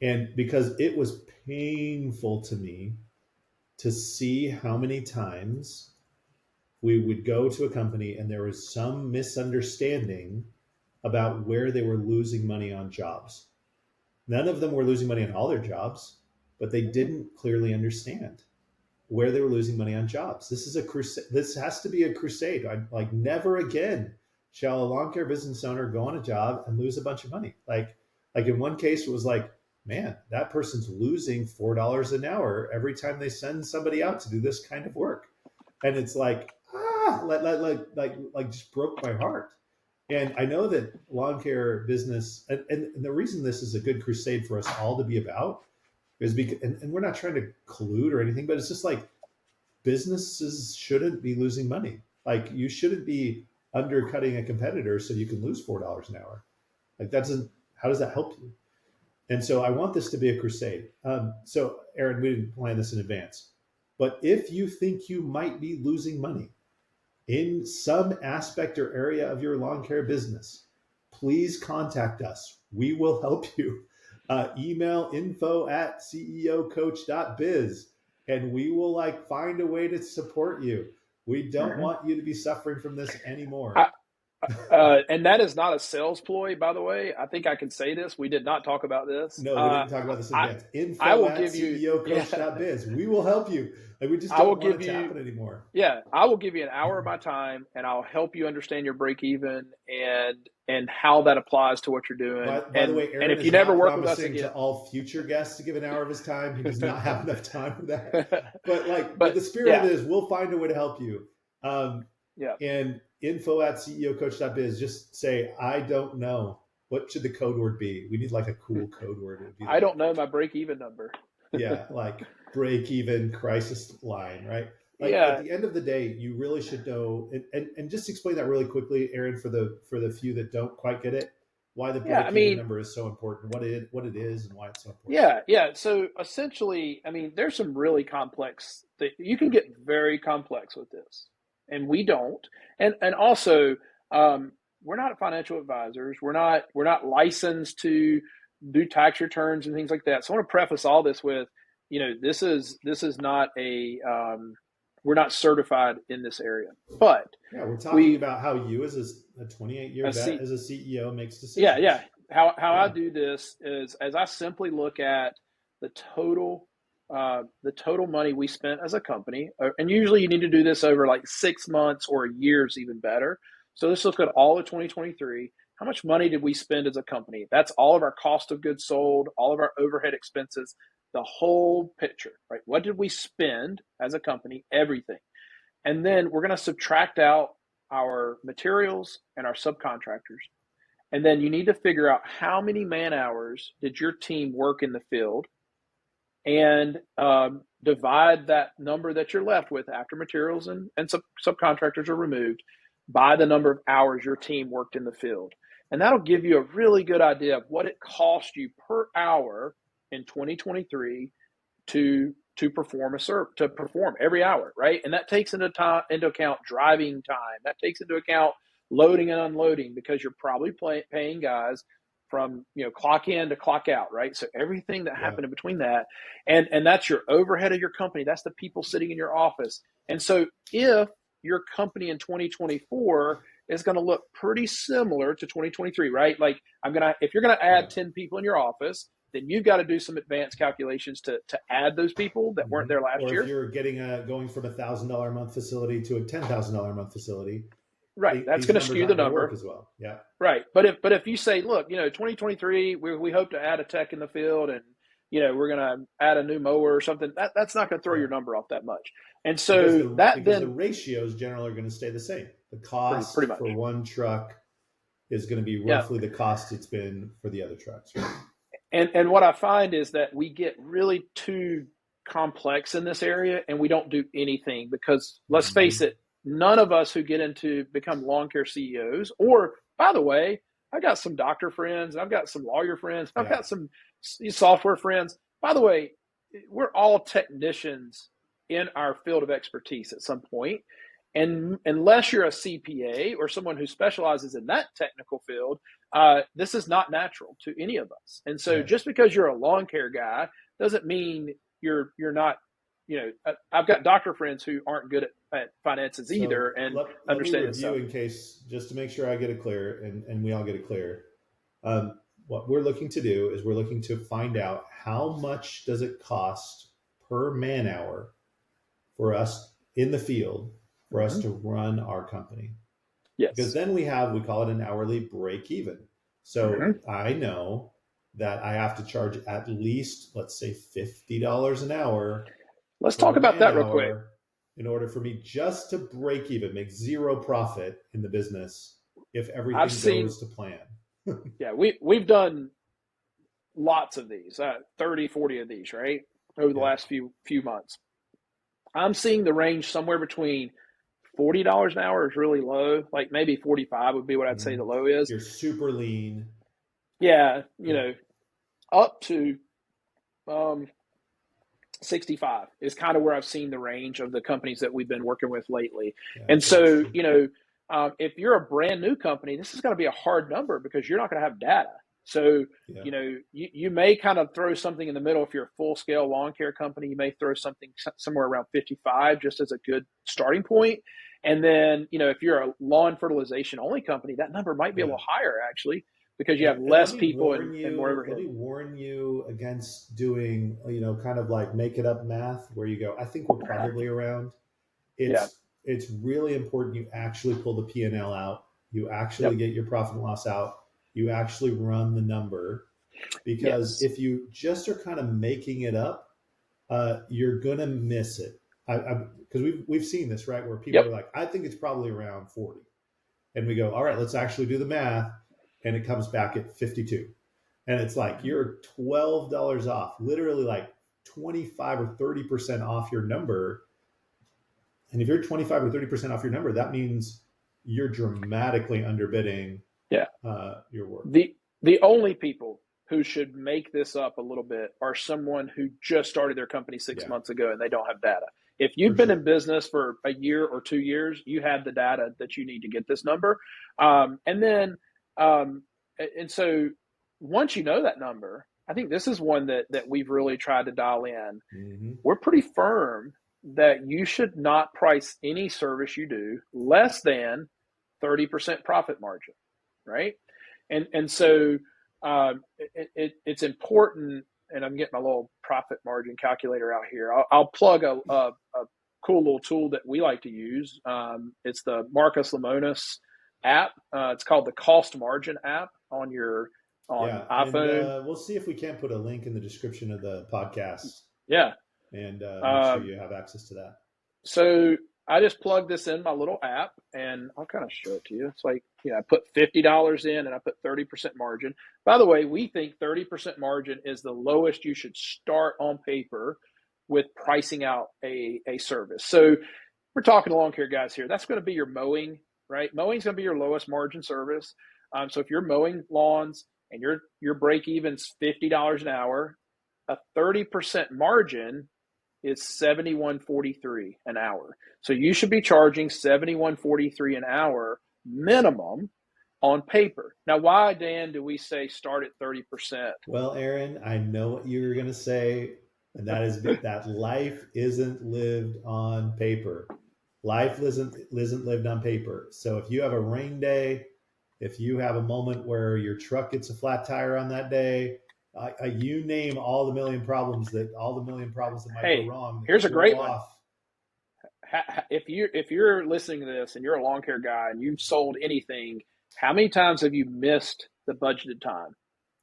And because it was painful to me to see how many times we would go to a company and there was some misunderstanding about where they were losing money on jobs. None of them were losing money on all their jobs, but they didn't clearly understand where they were losing money on jobs. This is a crusade. This has to be a crusade. Like never again shall a lawn care business owner go on a job and lose a bunch of money. Like in one case, it was like, man, that person's losing $4 an hour every time they send somebody out to do this kind of work, and it's like like just broke my heart. And I know that lawn care business, and the reason this is a good crusade for us all to be about is because, and we're not trying to collude or anything, but it's just like businesses shouldn't be losing money. Like you shouldn't be undercutting a competitor so you can lose $4 an hour. Like that doesn't. How does that help you? And so I want this to be a crusade. So Aaron, we didn't plan this in advance, but if you think you might be losing money in some aspect or area of your lawn care business, please contact us. We will help you. Email info@ceocoach.biz and we will like find a way to support you. We don't Mm-hmm. want you to be suffering from this anymore. I, and that is not a sales ploy, by the way. I think I can say this. We did not talk about this. No, we didn't talk about this in I advance. I Info will at give you, yeah, ceocoach.biz. We will help you. Like we just I will don't want give it to you, happen anymore. yeah, I will give you an hour of my time, and I'll help you understand your break even and how that applies to what you're doing. By the way, And Aaron if you is never not work with us promising to again, all future guests to give an hour of his time. He does not have enough time for that. But but the spirit of yeah, it is we'll find a way to help you. yeah. And info at ceocoach.biz, just say, I don't know. What should the code word be? We need like a cool code word. It would be I like, don't know my break even number. yeah, like break even crisis line, right? Like at Yeah, the end of the day, you really should know, and just explain that really quickly, Aaron, for the few that don't quite get it, why the yeah. I break even mean, number is so important, what it is, and why it's so important. yeah, yeah. So essentially, I mean, there's some really complex. You can get very complex with this, and we don't. And also, um, we're not financial advisors. We're not licensed to do tax returns and things like that. So I want to preface all this with, this is not a we're not certified in this area, but Yeah, we're talking we about how you, as a 28-year vet, see. as a CEO, makes Yeah, yeah. decisions. How I Yeah. do this is as I simply look at the total the total money we spent as a company, and usually you need to do this over like 6 months or a year's even better. So let's look at all of 2023. How much money did we spend as a company? That's all of our cost of goods sold, all of our overhead expenses, the whole picture, right? What did we spend as a company? Everything. And then we're going to subtract out our materials and our subcontractors, and then you need to figure out how many man hours did your team work in the field, and divide that number that you're left with after materials and subcontractors are removed by the number of hours your team worked in the field. And that'll give you a really good idea of what it cost you per hour in 2023 to perform to perform every hour, right? And that takes into account driving time. That takes into account loading and unloading, because you're probably paying guys from clock in to clock out, right? So everything that Yeah. happened in between that, and that's your overhead of your company. That's the people sitting in your office. And so if your company in 2024 is going to look pretty similar to 2023, right? Like if you're gonna add Yeah. 10 people in your office, then you've got to do some advanced calculations to add those people that weren't there last Or if year. you're going from $1,000 a month facility to a $10,000 a month facility, Right. That's these going to numbers skew the aren't going to work number. as well. Yeah. Right. But if you say, look, 2023, we hope to add a tech in the field, and we're going to add a new mower or something, that's not going to throw Yeah. your number off that much. And so that Because the then ratios generally are going to stay the same. The pretty cost much. for one truck is going to be Yeah. roughly the cost it's been for the other trucks. Right? And what I find is that we get really too complex in this area, and we don't do anything, because let's face Mm-hmm. it, none of us who get into become lawn care CEOs, or by the way, I've got some doctor friends, I've got some lawyer friends, I've Yeah. got some software friends. By the way, we're all technicians in our field of expertise at some point. And unless you're a CPA or someone who specializes in that technical field, this is not natural to any of us. And so Right. just because you're a lawn care guy doesn't mean you're not. I've got doctor friends who aren't good at finances either, So and let me understand this review stuff. in case, just to make sure I get it clear and we all get it clear. What we're looking to do is we're looking to find out how much does it cost per man hour for us in the field for us Mm-hmm. to run our company. Because Yes. then we call it an hourly break even. So Mm-hmm. I know that I have to charge at least, let's say, $50 an hour Let's talk per about man that real quick. hour in order for me just to break even, make zero profit in the business if I've everything seen, goes to plan. yeah, we've done lots of these, 30, 40 of these, right, over the Yeah. last few months. I'm seeing the range somewhere between $40 an hour is really low. Like maybe 45 would be what I'd say Mm-hmm. the low is. You're super lean. Yeah, Yeah. up to um, 65 is kind of where I've seen the range of the companies that we've been working with lately. Yeah, And that's so, interesting. if you're a brand new company, this is going to be a hard number because you're not going to have data. So, Yeah. you may kind of throw something in the middle. If you're a full scale lawn care company, you may throw something somewhere around 55 just as a good starting point. And then, if you're a lawn fertilization only company, that number might be a Yeah. little higher actually, because you have And less people and more let overhead. me warn you against doing, kind of like make it up math where you go, I think we're probably around. Yeah. It's really important you actually pull the P&L out. You actually Yep. get your profit and loss out. You actually run the number, because Yes. if you just are kind of making it up, you're gonna miss it. Because we've seen this, right, where people are Yep. like, I think it's probably around 40, and we go, all right, let's actually do the math, and it comes back at 52, and it's like you're $12 off, literally like 25 or 30% off your number, and if you're 25 or 30% off your number, that means you're dramatically underbidding Yeah. your work. The only people who should make this up a little bit are someone who just started their company 6 months ago and they don't have data. If you've been in business for a year or 2 years, you have the data that you need to get this number. And so once you know that number, I think this is one that we've really tried to dial in. Mm-hmm. We're pretty firm that you should not price any service you do less than 30% profit margin, right? And so it's important, and I'm getting my little profit margin calculator out here. I'll plug a cool little tool that we like to use. It's the Marcus Lemonis app. It's called the Cost Margin app on iPhone. And we'll see if we can't put a link in the description of the podcast. Yeah, and make sure you have access to that. So I just plug this in my little app, and I'll kind of show it to you. It's like, I put $50 in, and I put 30% margin. By the way, we think 30% margin is the lowest you should start on paper with pricing out a service. So we're talking lawn care guys here. That's going to be your mowing, right? Mowing's going to be your lowest margin service. So if you're mowing lawns and your break even's $50 an hour, a 30% margin is $71.43 an hour. So you should be charging $71.43 an hour minimum on paper. Now, why, Dan, do we say start at 30%? Well, Aaron, I know what you're going to say, and that is that life isn't lived on paper. Life isn't lived on paper. So if you have a rain day, if you have a moment where your truck gets a flat tire on that day, you name all the million problems that might go wrong. Here's a great one. If you're listening to this and you're a lawn care guy and you've sold anything, how many times have you missed the budgeted time?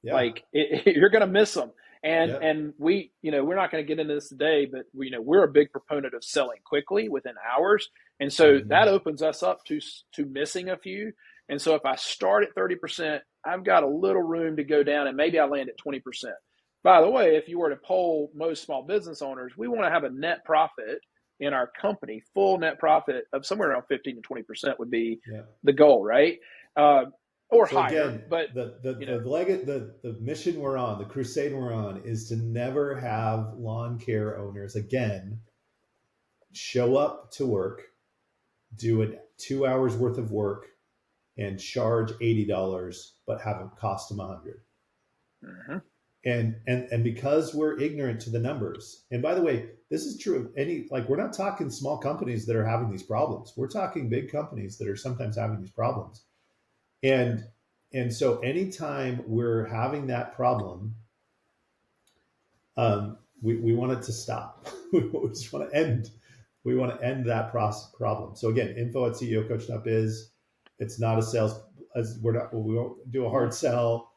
Yeah. Like you're going to miss them. And we're not going to get into this today, but we're a big proponent of selling quickly within hours. And so that opens us up to missing a few. And so if I start at 30%, I've got a little room to go down, and maybe I land at 20%. By the way, if you were to poll most small business owners, we want to have a net profit in our company, full net profit of somewhere around 15 to 20% would be the goal, right? Or so higher. Again, but the mission we're on, the crusade we're on, is to never have lawn care owners again show up to work, do 2 hours worth of work, and charge $80, but haven't cost them $100. Mm-hmm. And because we're ignorant to the numbers, and by the way, this is true of we're not talking small companies that are having these problems. We're talking big companies that are sometimes having these problems. And so anytime we're having that problem, we want it to stop. We just want to end. We want to end that problem. So again, info@ceocoach.biz. It's not a sales. We won't do a hard sell.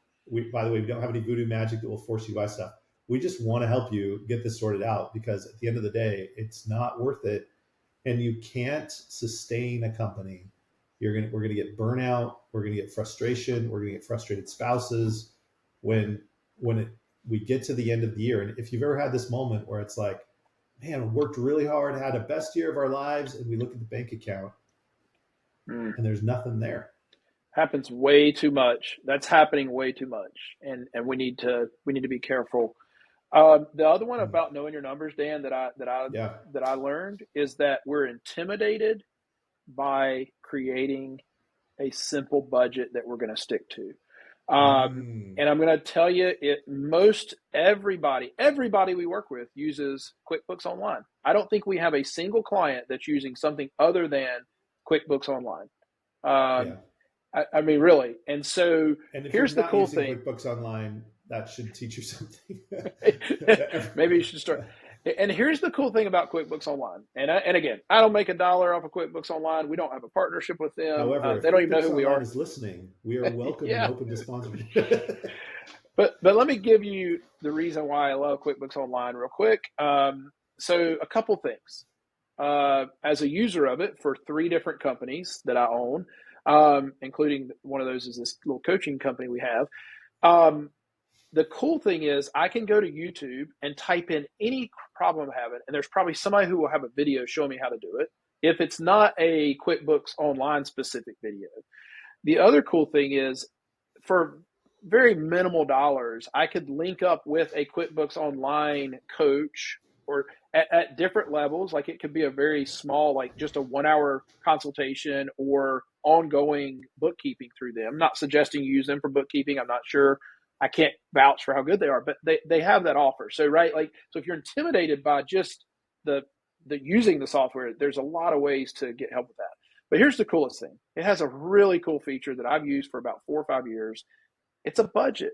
By the way, we don't have any voodoo magic that will force you to buy stuff. We just want to help you get this sorted out, because at the end of the day, it's not worth it, and you can't sustain a company. We're going to get burnout. We're going to get frustration. We're going to get frustrated spouses when we get to the end of the year. And if you've ever had this moment where it's like, man, we worked really hard, had the best year of our lives, and we look at the bank account and there's nothing there. Happens way too much. That's happening way too much, and we need to be careful. The other one about knowing your numbers, Dan, that I learned is that we're intimidated by creating a simple budget that we're going to stick to. And I'm going to tell you, everybody we work with uses QuickBooks Online. I don't think we have a single client that's using something other than QuickBooks Online. I mean, really. And so here's the cool thing. QuickBooks Online, that should teach you something. Maybe you should start. And here's the cool thing about QuickBooks Online. And again, I don't make $1 off of QuickBooks Online. We don't have a partnership with them. However, they don't even know who we are. Is listening, we are welcome and open to sponsorship. But let me give you the reason why I love QuickBooks Online real quick. So a couple things. As a user of it for 3 different companies that I own, including one of those is this little coaching company we have. the cool thing is I can go to YouTube and type in any problem I'm having, and there's probably somebody who will have a video showing me how to do it if it's not a QuickBooks Online specific video. The other cool thing is, for very minimal dollars, I could link up with a QuickBooks Online coach, or at different levels. Like, it could be a very small, like just a 1 hour consultation or ongoing bookkeeping through them. I'm not suggesting you use them for bookkeeping. I'm not sure. I can't vouch for how good they are, but they have that offer. So, right, like, so if you're intimidated by just the using the software, there's a lot of ways to get help with that. But here's the coolest thing. It has a really cool feature that I've used for about 4 or 5 years. It's a budget,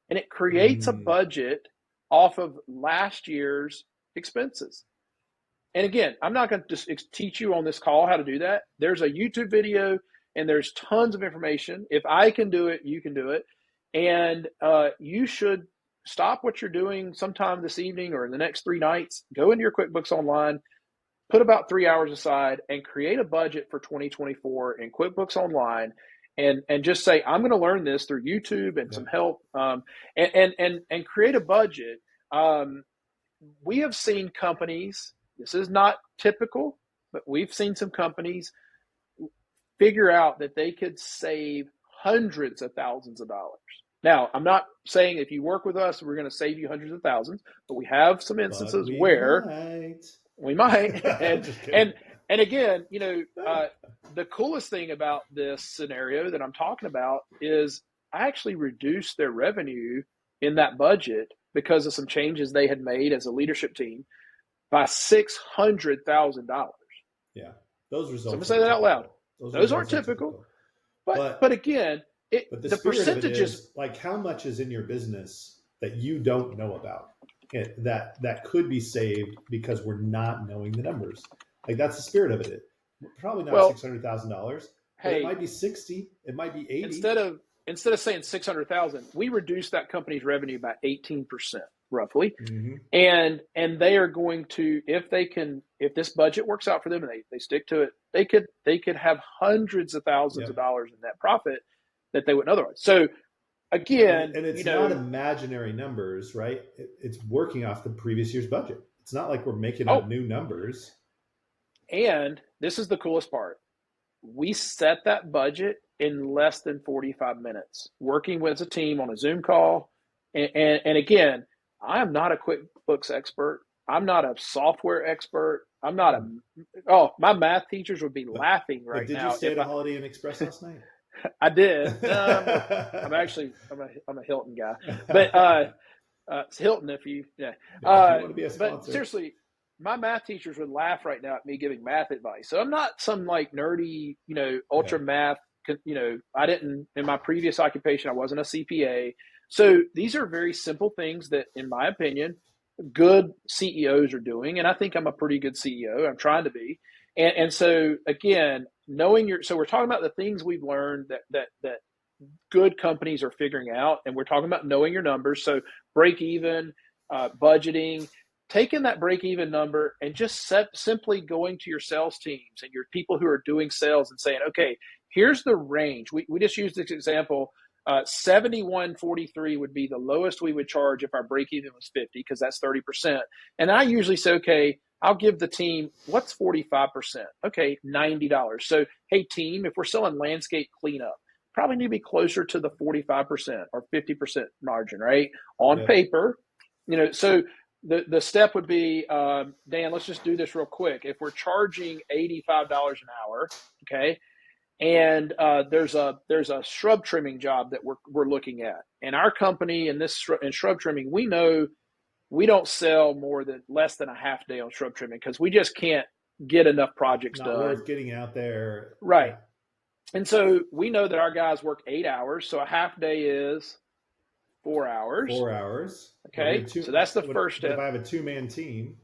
and it creates a budget off of last year's expenses. And again, I'm not going to just teach you on this call how to do that. There's a YouTube video, and there's tons of information. If I can do it, you can do it. And you should stop what you're doing sometime this evening or in the next 3 nights, go into your QuickBooks Online, put about 3 hours aside, and create a budget for 2024 in QuickBooks Online, and just say, I'm going to learn this through YouTube and some help, and create a budget. We have seen companies, this is not typical, but we've seen some companies figure out that they could save hundreds of thousands of dollars. Now, I'm not saying if you work with us, we're going to save you hundreds of thousands, but we have some instances where we might. And again, the coolest thing about this scenario that I'm talking about is I actually reduced their revenue in that budget because of some changes they had made as a leadership team by $600,000. Yeah, those results. So I'm gonna say that out loud. Those aren't typical. But again, the percentages, is, like, how much is in your business that you don't know about, that could be saved because we're not knowing the numbers. Like, that's the spirit of it. Probably not $600,000. Hey, it might be 60. It might be 80. Instead of saying 600,000, we reduced that company's revenue by 18%, roughly. And they are going to, if this budget works out for them and they stick to it, they could have hundreds of thousands of dollars in net profit that they wouldn't otherwise. So again, and it's not imaginary numbers, right? It's working off the previous year's budget. It's not like we're making up new numbers. And this is the coolest part. We set that budget in less than 45 minutes, working with a team on a Zoom call. And again, I am not a QuickBooks expert. I'm not a software expert. I'm not my math teachers would be laughing right now. Did you stay at a Holiday Inn Express last night? I did. I'm a Hilton guy, but it's Hilton if you want to be a sponsor. But seriously, my math teachers would laugh right now at me giving math advice. So I'm not some like nerdy, ultra math. I didn't, in my previous occupation, I wasn't a CPA. So these are very simple things that, in my opinion, good CEOs are doing. And I think I'm a pretty good CEO. I'm trying to be. And so again, so we're talking about the things we've learned that good companies are figuring out. And we're talking about knowing your numbers. So break even, budgeting, taking that break even number and just simply going to your sales teams and your people who are doing sales and saying, okay, here's the range. We just used this example. 71.43 would be the lowest we would charge if our break even was 50, because that's 30%. And I usually say, okay, I'll give the team, what's 45%? Okay, $90. So, hey team, if we're selling landscape cleanup, probably need to be closer to the 45% or 50% margin, right? On paper, so the step would be, Dan, let's just do this real quick. If we're charging $85 an hour, okay, and there's a shrub trimming job that we're looking at, and our company in shrub trimming, we know we don't sell less than a half day on shrub trimming because we just can't get enough projects done. Not worth getting out there, right? And so we know that our guys work 8 hours, so a half day is 4 hours. 4 hours. Okay, so that's the first step. If I have a 2-man team,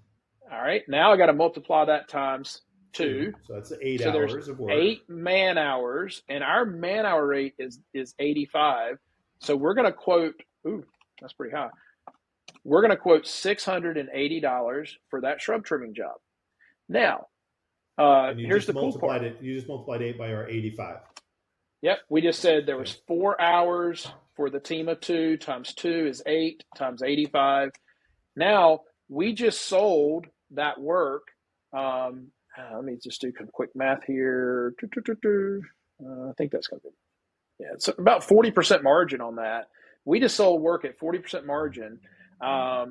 all right, now I got to multiply that times 2. So that's 8 hours of work. 8 man hours, and our man hour rate is 85. So we're going to quote. Ooh, that's pretty high. We're going to quote $680 for that shrub trimming job. Now, here's the cool part. You just multiplied 8 by our 85. Yep, we just said there was 4 hours for the team of two times 2 is 8 times 85. Now we just sold that work. Let me just do some quick math here. I think that's going to be, yeah, it's about 40% margin on that. We just sold work at 40% margin, a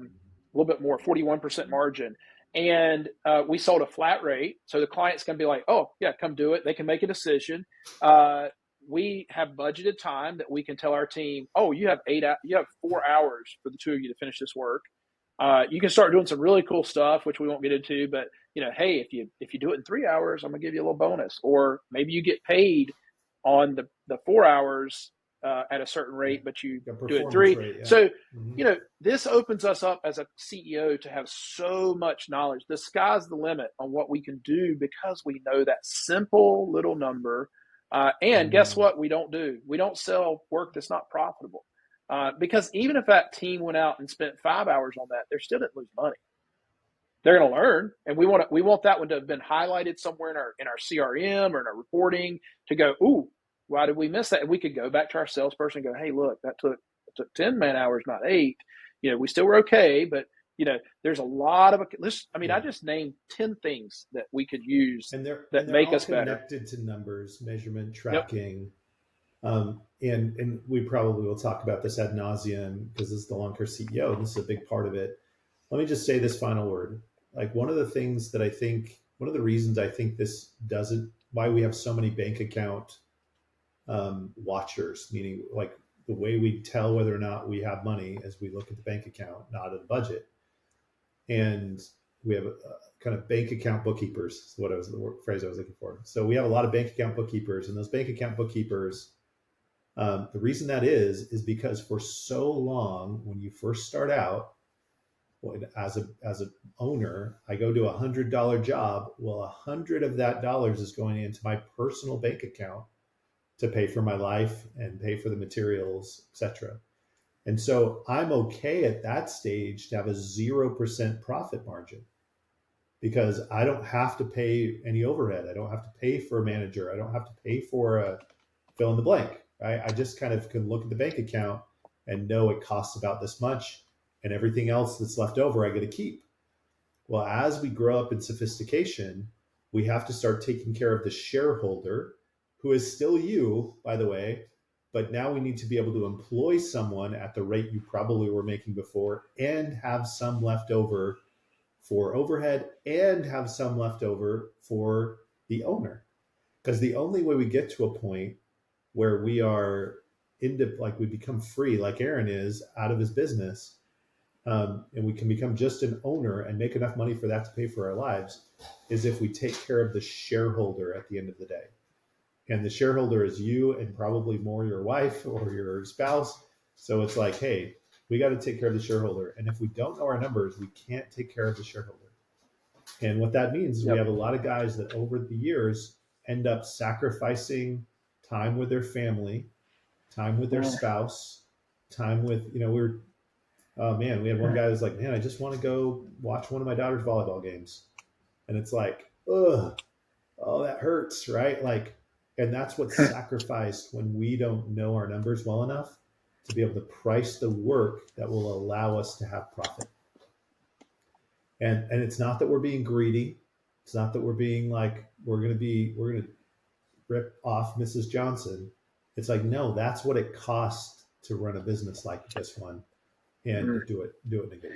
little bit more, 41% margin. And we sold a flat rate. So the client's going to be like, oh, yeah, come do it. They can make a decision. We have budgeted time that we can tell our team, oh, you have 4 hours for the two of you to finish this work. You can start doing some really cool stuff, which we won't get into, but hey, if you do it in 3 hours, I'm gonna give you a little bonus, or maybe you get paid on the 4 hours at a certain rate, but you do it three. Rate, yeah. So, Mm-hmm. this opens us up as a CEO to have so much knowledge. The sky's the limit on what we can do because we know that simple little number. And guess what? We don't sell work that's not profitable. Because even if that team went out and spent 5 hours on that, they still didn't lose money. They're going to learn, and we want that one to have been highlighted somewhere in our CRM or in our reporting to go, ooh, why did we miss that? And we could go back to our salesperson and go, hey, look, that took 10 man hours, not 8. We still were okay, but there's a lot of I just named 10 things that we could use that make us better. Connected to numbers, measurement, tracking. Yep. And we probably will talk about this ad nauseum because this is the Lawn Care CEO, and this is a big part of it. Let me just say this final word. Like one of the reasons I think this doesn't, why we have so many bank account watchers, meaning like the way we tell whether or not we have money as we look at the bank account, not at the budget. And we have a kind of bank account bookkeepers, is what the phrase I was looking for. So we have a lot of bank account bookkeepers, and those bank account bookkeepers, the reason that is because for so long, when you first start out, as an owner, I go to $100 job. Well, 100 of that dollars is going into my personal bank account to pay for my life and pay for the materials, etc. And so I'm okay at that stage to have a 0% profit margin because I don't have to pay any overhead. I don't have to pay for a manager. I don't have to pay for a fill in the blank. Right? I just kind of can look at the bank account and know it costs about this much, and everything else that's left over, I get to keep. Well, as we grow up in sophistication, we have to start taking care of the shareholder, who is still you, by the way, but now we need to be able to employ someone at the rate you probably were making before and have some left over for overhead and have some left over for the owner. Because the only way we get to a point where we are we become free, like Aaron is, out of his business, and we can become just an owner and make enough money for that to pay for our lives, is if we take care of the shareholder at the end of the day. And the shareholder is you and probably more your wife or your spouse. So it's like, hey, we got to take care of the shareholder. And if we don't know our numbers, we can't take care of the shareholder. And what that means is we have a lot of guys that over the years end up sacrificing time with their family, time with their spouse, time with, we had one guy who's like, man, I just want to go watch one of my daughter's volleyball games. And it's like, oh, that hurts, right? Like, and that's what's sacrificed when we don't know our numbers well enough to be able to price the work that will allow us to have profit. And it's not that we're being greedy. It's not that we're being like, we're going to rip off Mrs. Johnson. It's like, no, that's what it costs to run a business like this one and do it in a good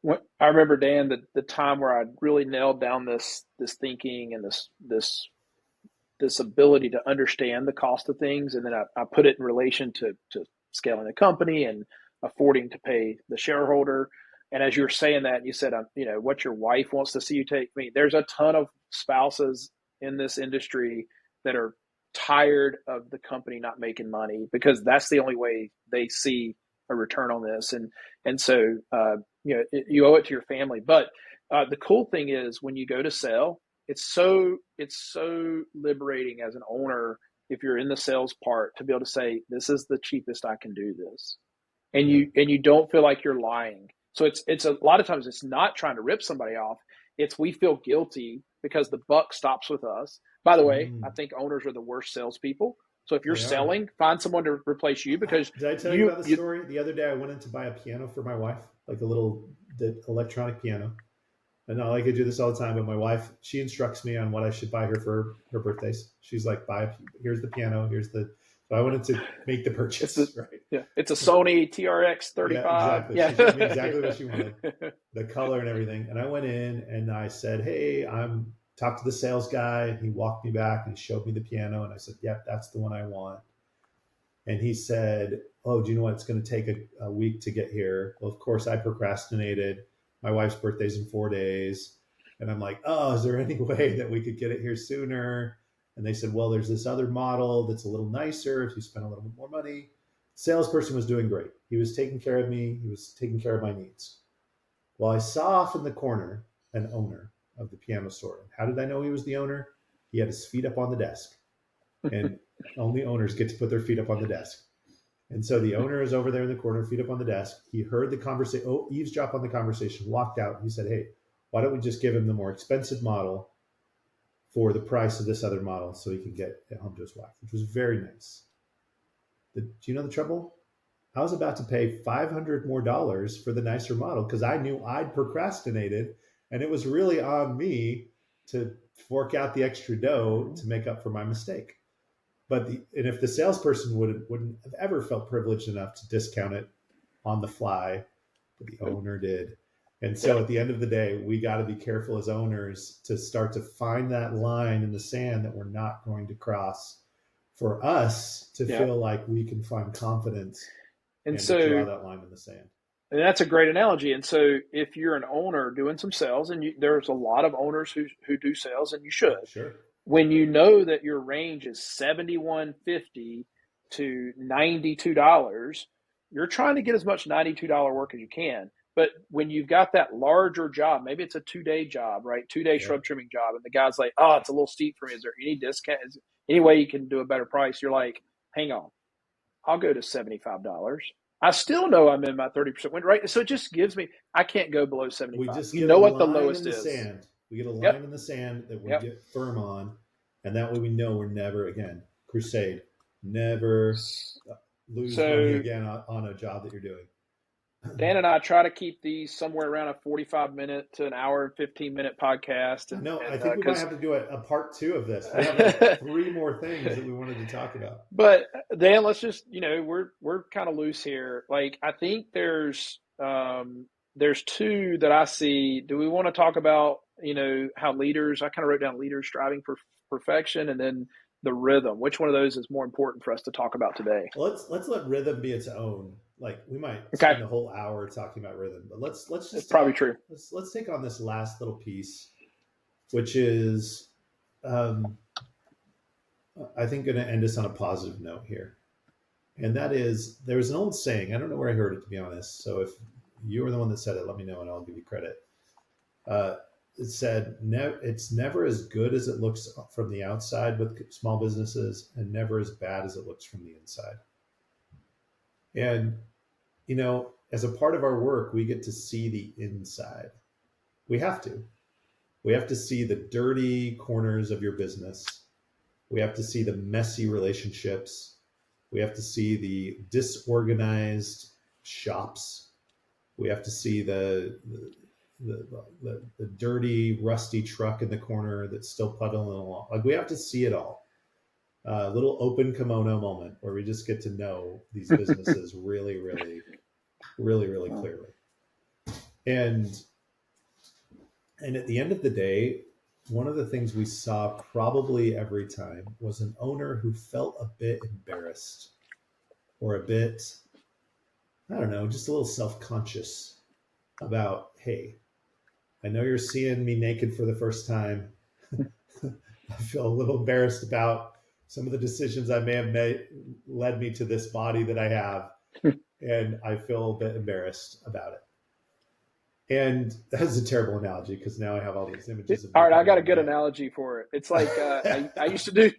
way. I remember, Dan, the time where I really nailed down this thinking and this ability to understand the cost of things. And then I put it in relation to scaling a company and affording to pay the shareholder. And as you were saying that, you said, what your wife wants to see you take. I mean, there's a ton of spouses in this industry that are tired of the company not making money because that's the only way they see a return on this. And so, you owe it to your family. But the cool thing is when you go to sell, it's so liberating as an owner, if you're in the sales part, to be able to say, this is the cheapest I can do this. And you don't feel like you're lying. So it's a lot of times it's not trying to rip somebody off. It's we feel guilty because the buck stops with us. By the way, I think owners are the worst salespeople. So if you're They are. selling, find someone to replace you because Did I tell you you, about the you story? The other day I went in to buy a piano for my wife, like the electronic piano. And I could do this all the time, but my wife, she instructs me on what I should buy her for her birthdays. She's like, here's the piano, so I wanted to make the it's the purchase, right? yeah, it's a Sony TRX Yeah, 35. exactly. Yeah. She showed me exactly what she wanted, the color and everything. And I went in and I said, hey, I'm talked to the sales guy. And he walked me back and he showed me the piano. And I said, yep, that's the one I want. And he said, oh, do you know what? It's going to take a week to get here. Well, of course, I procrastinated. My wife's birthday's in 4 days. And I'm like, oh, is there any way that we could get it here sooner? And they said, well, there's this other model that's a little nicer if you spend a little bit more money. Salesperson was doing great. He was taking care of me. He was taking care of my needs. Well, I saw off in the corner an owner of the piano store. How did I know he was the owner? He had his feet up on the desk. And only owners get to put their feet up on the desk. And so the owner is over there in the corner, feet up on the desk. He heard the conversation, eavesdrop on the conversation, walked out. And he said, hey, why don't we just give him the more expensive model for the price of this other model so he can get it home to his wife, which was very nice. Do you know the trouble? I was about to pay $500 more for the nicer model because I knew I'd procrastinated, and it was really on me to fork out the extra dough to make up for my mistake. And if the salesperson wouldn't have ever felt privileged enough to discount it on the fly, but the owner did. And so at the end of the day, we got to be careful as owners to start to find that line in the sand that we're not going to cross for us to feel like we can find confidence And and to so draw that line in the sand. And that's a great analogy. And so, if you're an owner doing some sales, and there's a lot of owners who do sales, and you should, Sure. when you know that your range is $71.50 to $92, you're trying to get as much $92 work as you can. But when you've got that larger job, maybe it's a 2-day job, right? 2-day shrub trimming job, and the guy's like, "Oh, it's a little steep for me. Is there any discount? Is there any way you can do a better price?" You're like, "Hang on, I'll go to $75. I still know I'm in my 30% win rate." So it just gives me, I can't go below We 75. just You get a know what the line in lowest the is. sand. We get a line Yep. in the sand that we Yep. get firm on, and that way we know we're never again crusade, never lose money again on a job that you're doing. Dan and I try to keep these somewhere around a 45-minute to an hour and 15-minute podcast. No, I think we might have to do a part 2 of this. We have like 3 more things that we wanted to talk about. But Dan, let's just, we're kind of loose here. Like, I think there's 2 that I see. Do we want to talk about, how leaders, I kind of wrote down leaders striving for perfection, and then the rhythm. Which one of those is more important for us to talk about today? Let's let rhythm be its own. Like, we might Okay. spend a whole hour talking about rhythm, but let's just It's probably true. Let's take on this last little piece, which is I think going to end us on a positive note here. And that is, there's an old saying, I don't know where I heard it, to be honest. So if you were the one that said it, let me know and I'll give you credit. It said, it's never as good as it looks from the outside with small businesses, and never as bad as it looks from the inside. And, as a part of our work, we get to see the inside. We have to. We have to see the dirty corners of your business. We have to see the messy relationships. We have to see the disorganized shops. We have to see the dirty, rusty truck in the corner that's still puddling along. Like, we have to see it all. A little open kimono moment where we just get to know these businesses really, really, really, really clearly. And at the end of the day, one of the things we saw probably every time was an owner who felt a bit embarrassed or a bit, I don't know, just a little self-conscious about, hey, I know you're seeing me naked for the first time. I feel a little embarrassed about some of the decisions I may have made led me to this body that I have. And I feel a bit embarrassed about it. And that's a terrible analogy because now I have all these images. All right, I got a good analogy for it. It's like I used to do.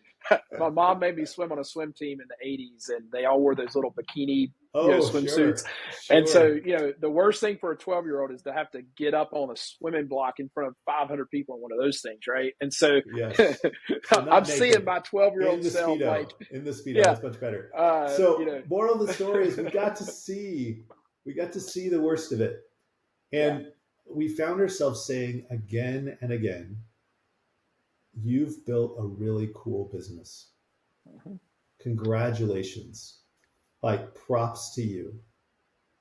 My mom made me swim on a swim team in the '80s, and they all wore those little bikini Oh, swimsuits. sure, And so, sure. the worst thing for a 12-year-old is to have to get up on a swimming block in front of 500 people in one of those things, right? And so Yes. So I'm not seeing naked, my 12-year-old in the self speedo, like, in the speedo. yeah, That's much better. uh, you So, know, moral of the story is we got to see the worst of it, yeah, and we found ourselves saying again and again, "You've built a really cool business. mhm, Congratulations! Like props to you.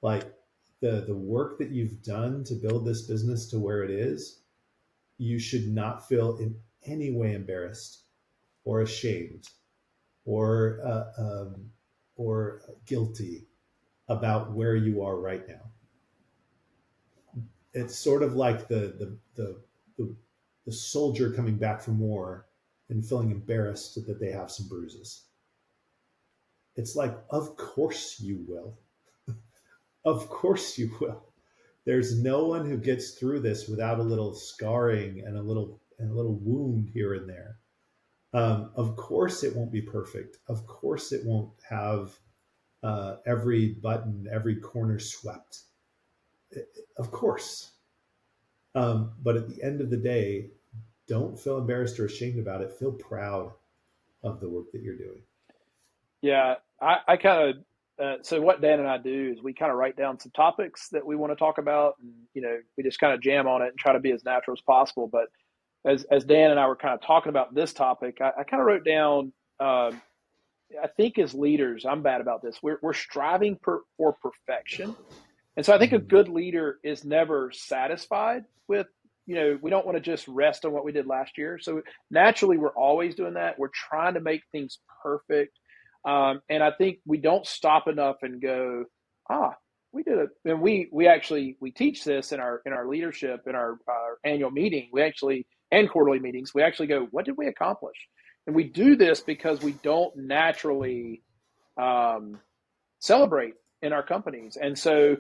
Like the work that you've done to build this business to where it is. You should not feel in any way embarrassed or ashamed or or guilty about where you are right now. It's sort of like the, the soldier coming back from war and feeling embarrassed that they have some bruises. It's like, of course you will. Of course you will. There's no one who gets through this without a little scarring and a little wound here and there. Of course, it won't be perfect. Of course, it won't have every button, every corner swept. Of course. But at the end of the day, don't feel embarrassed or ashamed about it. Feel proud of the work that you're doing. yeah. I kind of so what Dan and I do is we kind of write down some topics that we want to talk about, and we just kind of jam on it and try to be as natural as possible. But as Dan and I were kind of talking about this topic, I kind of wrote down. I think as leaders, I'm bad about this. We're striving for perfection, and so I think a Mm. good leader is never satisfied with. We don't want to just rest on what we did last year. So naturally, we're always doing that. We're trying to make things perfect, and I think we don't stop enough and go, ah, we did it. And we actually we teach this in our leadership in our annual meeting. We actually and quarterly meetings. We actually go, what did we accomplish? And we do this because we don't naturally um, celebrate in our companies. And so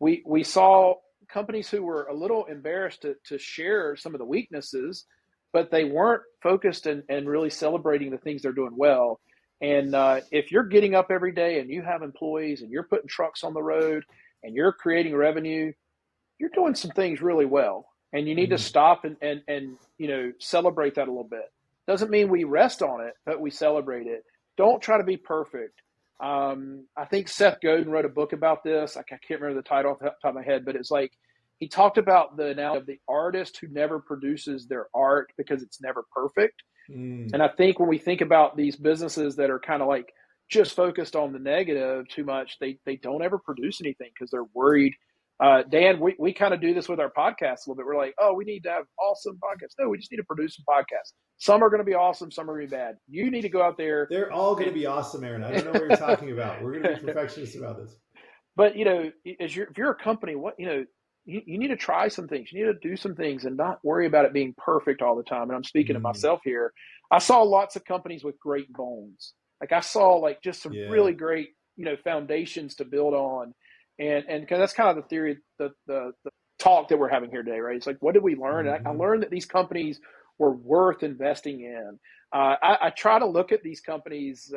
we saw companies who were a little embarrassed to share some of the weaknesses, but they weren't focused and really celebrating the things they're doing well. And if you're getting up every day and you have employees and you're putting trucks on the road and you're creating revenue, you're doing some things really well. And you need to Mm. stop and celebrate that a little bit. Doesn't mean we rest on it, but we celebrate it. Don't try to be perfect. I think Seth Godin wrote a book about this. I can't remember the title off the top of my head, but it's like he talked about the analogy of the artist who never produces their art because it's never perfect. And Mm. I think when we think about these businesses that are kind of like just focused on the negative too much, they don't ever produce anything because they're worried. Dan, we kind of do this with our podcasts a little bit. We're like, oh, we need to have awesome podcasts. No, we just need to produce some podcasts. Some are going to be awesome, some are going to be bad. You need to go out there They're all going to and be awesome, Aaron. I don't know what you're talking about. We're going to be perfectionists about this. but if you're a company, what you need to try some things. You need to do some things and not worry about it being perfect all the time. And I'm speaking of Mm. myself here. I saw lots of companies with great bones. Like I saw like just some Yeah. really great foundations to build on, and because that's kind of the theory, the talk that we're having here today, right? It's like what did we learn? And I Hmm. learned that these companies were worth investing in. I try to look at these companies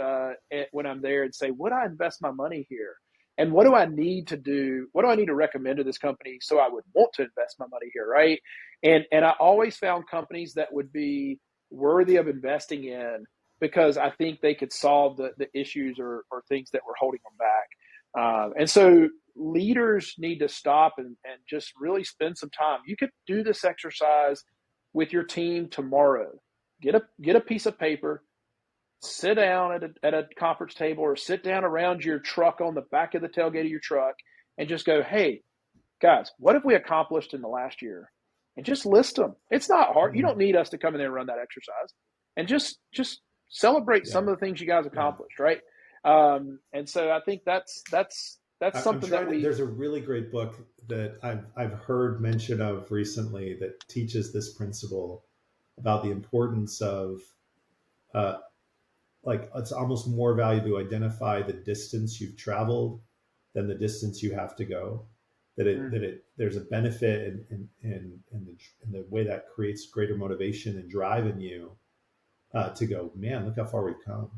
when I'm there and say, would I invest my money here? And what do I need to do? What do I need to recommend to this company so I would want to invest my money here, right? And I always found companies that would be worthy of investing in because I think they could solve the issues or things that were holding them back. And so leaders need to stop and just really spend some time. You could do this exercise with your team tomorrow. Get a piece of paper, sit down at a conference table or sit down around your truck on the back of the tailgate of your truck and just go, hey, guys, what have we accomplished in the last year? And just list them. It's not hard. You Mm. don't need us to come in there and run that exercise. And just celebrate Yeah. some of the things you guys Yeah. accomplished, right? And so I think that's I'm something that trying to. we There's a really great book that I've heard mention of recently that teaches this principle about the importance of uh, like it's almost more value to identify the distance you've traveled than the distance you have to go. mm, That there's a benefit in the way that creates greater motivation and drive in you to go. Man, look how far we've come.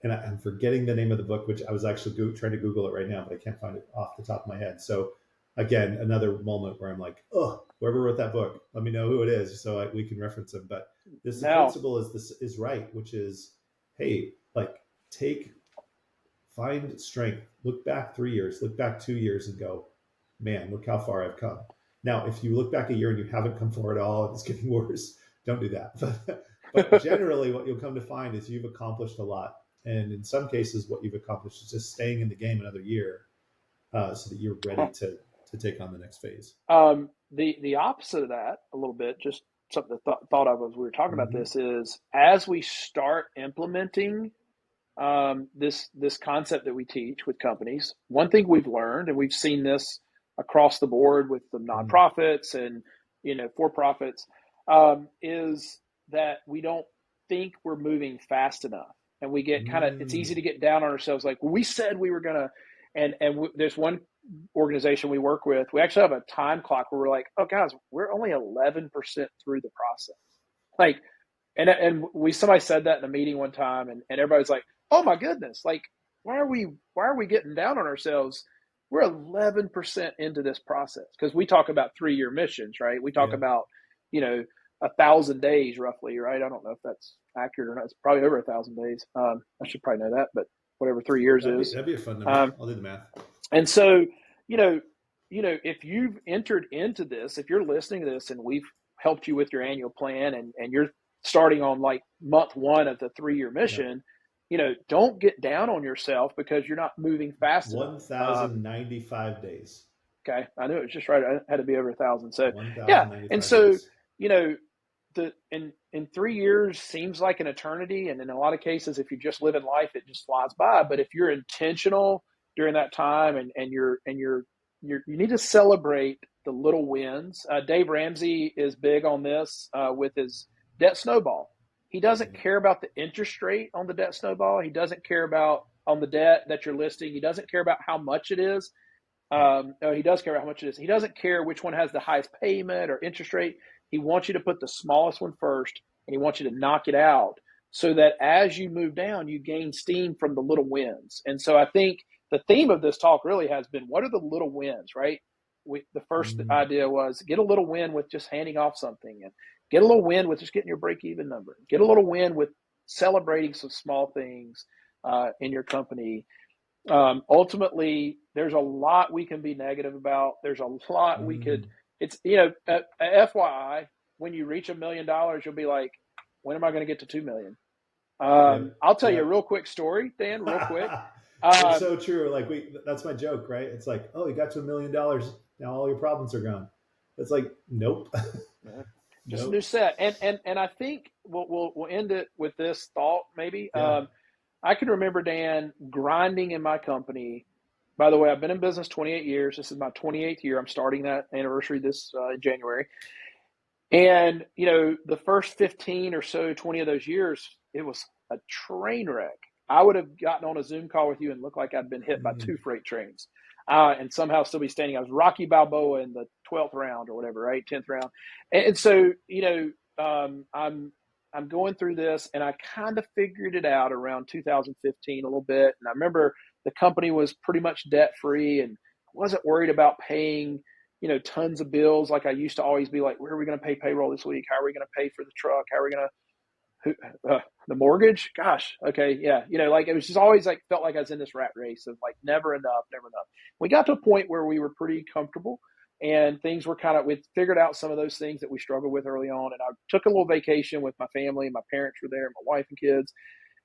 and I'm forgetting the name of the book, which I was actually trying to Google it right now, but I can't find it off the top of my head. So again, another moment where I'm like, oh, whoever wrote that book, let me know who it is so we can reference them. But the Now, principle is right, which is, hey, like take find strength. Look back 3 years, look back 2 years, and go, man, look how far I've come. Now, if you look back a year and you haven't come far at all and it's getting worse, don't do that. But generally, what you'll come to find is you've accomplished a lot. And in some cases, what you've accomplished is just staying in the game another year so that you're ready to take on the next phase. the opposite of that, a little bit, just something I thought of as we were talking about Mm-hmm. this, is as we start implementing this concept that we teach with companies, one thing we've learned, and we've seen this across the board with the nonprofits and for profits, is that we don't think we're moving fast enough, and we get kind of, it's Mm-hmm. easy to get down on ourselves, like, well, we said we were gonna, there's one organization we work with. We actually have a time clock where we're like, oh guys, we're only 11% through the process, like, and somebody said that in a meeting one time, and everybody's like, oh my goodness, like, why are we getting down on ourselves? We're 11% into this process, because we talk about 3-year missions, right? We talk Yeah. about, 1,000 days roughly, right? I don't know if that's accurate or not. It's probably over 1,000 days. I should probably know that, but whatever 3 years is. That'd be a fun number. Um, I'll do the math. and so, you know, if you've entered into this, if you're listening to this and we've helped you with your annual plan, and you're starting on like month one of the 3-year Yeah. mission, don't get down on yourself because you're not moving fast enough. 1,095 days. Okay. I knew it was just right. I had to be over 1,000. So yeah. And 1,095 so, days. you know, in 3 years seems like an eternity. And in a lot of cases, if you're just living life, it just flies by. But if you're intentional during that time, and you need to celebrate the little wins. Dave Ramsey is big on this with his debt snowball. He doesn't Yeah. care about the interest rate on the debt snowball. He doesn't care about on the debt that you're listing. He doesn't care about how much it is. Yeah. No, he does care about how much it is. He doesn't care which one has the highest payment or interest rate. He wants you to put the smallest one first, and he wants you to knock it out so that as you move down, you gain steam from the little wins. And so I think the theme of this talk really has been, what are the little wins, right? The first Mm. idea was get a little win with just handing off something, and get a little win with just getting your break even number. Get a little win with celebrating some small things in your company. Ultimately, there's a lot we can be negative about. There's a lot we could, Mm. it's, FYI, when you reach $1 million, you'll be like, when am I going to get to 2 million? Yep. I'll tell you a Yep. real quick story, Dan, real quick. It's Um, so true. Like that's my joke, right? It's like, oh, you got to $1 million. Now all your problems are gone. It's like, nope. just a new Nope. set. And I think we'll end it with this thought, maybe. Yeah. I can remember, Dan, grinding in my company. By the way, I've been in business 28 years. This is my 28th year. I'm starting that anniversary this January. And, the first 15 or so, 20 of those years, it was a train wreck. I would have gotten on a Zoom call with you and looked like I'd been hit by Mm. 2 freight trains, and somehow still be standing. I was Rocky Balboa in the 12th round or whatever, right? 10th round. And so, I'm going through this, and I kind of figured it out around 2015 a little bit. And I remember the company was pretty much debt free, and I wasn't worried about paying tons of bills. Like I used to always be like, where are we going to pay payroll this week? How are we going to pay for the truck? How are we going to, the mortgage? Gosh. Okay. Yeah. Like it was just always like, felt like I was in this rat race of like never enough, never enough. We got to a point where we were pretty comfortable, and things were we figured out some of those things that we struggled with early on. And I took a little vacation with my family. My parents were there, my wife and kids.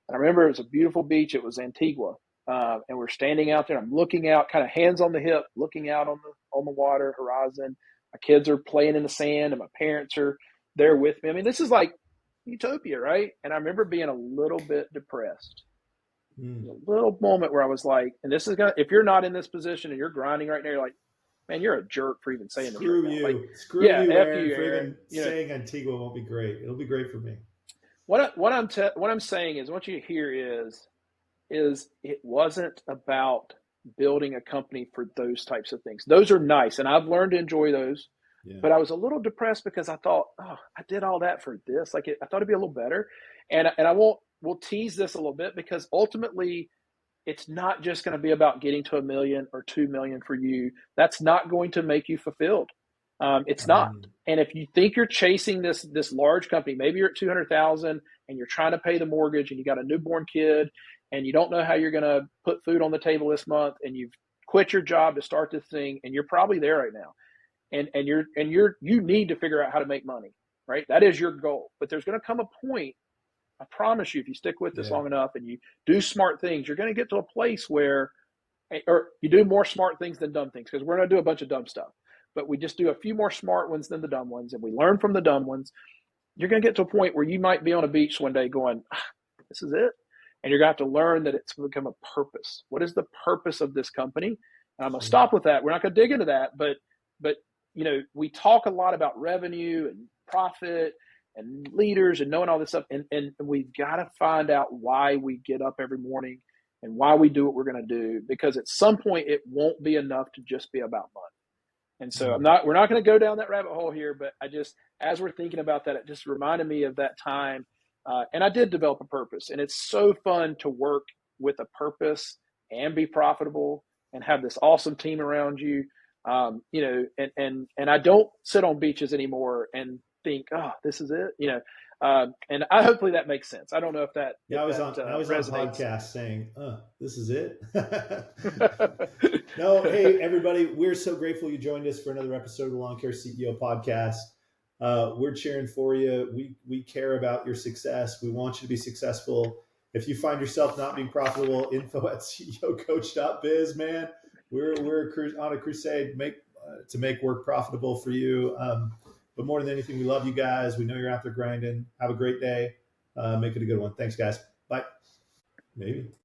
And I remember it was a beautiful beach. It was Antigua. And we're standing out there. I'm looking out, kind of hands on the hip, looking out on the water horizon. My kids are playing in the sand, and my parents are there with me. I mean, this is like utopia, right? And I remember being a little bit depressed. Mm. A little moment where I was like, and this is gonna, if you're not in this position and you're grinding right now, you're like, man, you're a jerk for even saying this right Screw now. Like, you. Screw yeah, you, F Aaron, you, for Aaron. even saying Antigua won't be great. It'll be great for me. What I'm saying is, what you hear is it wasn't about building a company for those types of things. Those are nice, and I've learned to enjoy those. Yeah. But I was a little depressed because I thought, oh, I did all that for this. Like I thought it'd be a little better, and I won't we'll tease this a little bit because ultimately it's not just going to be about getting to 1 million or 2 million for you. That's not going to make you fulfilled. It's not. Mm, And if you think you're chasing this large company, maybe you're at 200,000 and you're trying to pay the mortgage and you got a newborn kid and you don't know how you're going to put food on the table this month and you've quit your job to start this thing and you're probably there right now and you need to figure out how to make money, right? That is your goal. But there's going to come a point, I promise you, if you stick with this yeah. long enough and you do smart things, you're going to get to a place where, or you do more smart things than dumb things, because we're going to do a bunch of dumb stuff, but we just do a few more smart ones than the dumb ones, and we learn from the dumb ones. You're going to get to a point where you might be on a beach one day going, this is it. And you're going to have to learn that it's become a purpose. What is the purpose of this company? And I'm going to Mm, stop with that. We're not going to dig into that, but we talk a lot about revenue and profit and leaders and knowing all this stuff. And we've got to find out why we get up every morning and why we do what we're going to do, because at some point it won't be enough to just be about money. And so mm, we're not going to go down that rabbit hole here, but as we're thinking about that, it just reminded me of that time. And I did develop a purpose, and it's so fun to work with a purpose and be profitable and have this awesome team around you. And I don't sit on beaches anymore and think, oh, this is it, and I hopefully that makes sense. I don't know if that yeah, I was on resonates. podcast saying, this is it. No, hey everybody, we're so grateful you joined us for another episode of the Lawn Care CEO podcast. We're cheering for you. We care about your success. We want you to be successful. If you find yourself not being profitable, info at ceocoach.biz, man. We're on a crusade to make work profitable for you. But more than anything, we love you guys. We know you're out there grinding. Have a great day. Make it a good one. Thanks, guys. Bye. Maybe.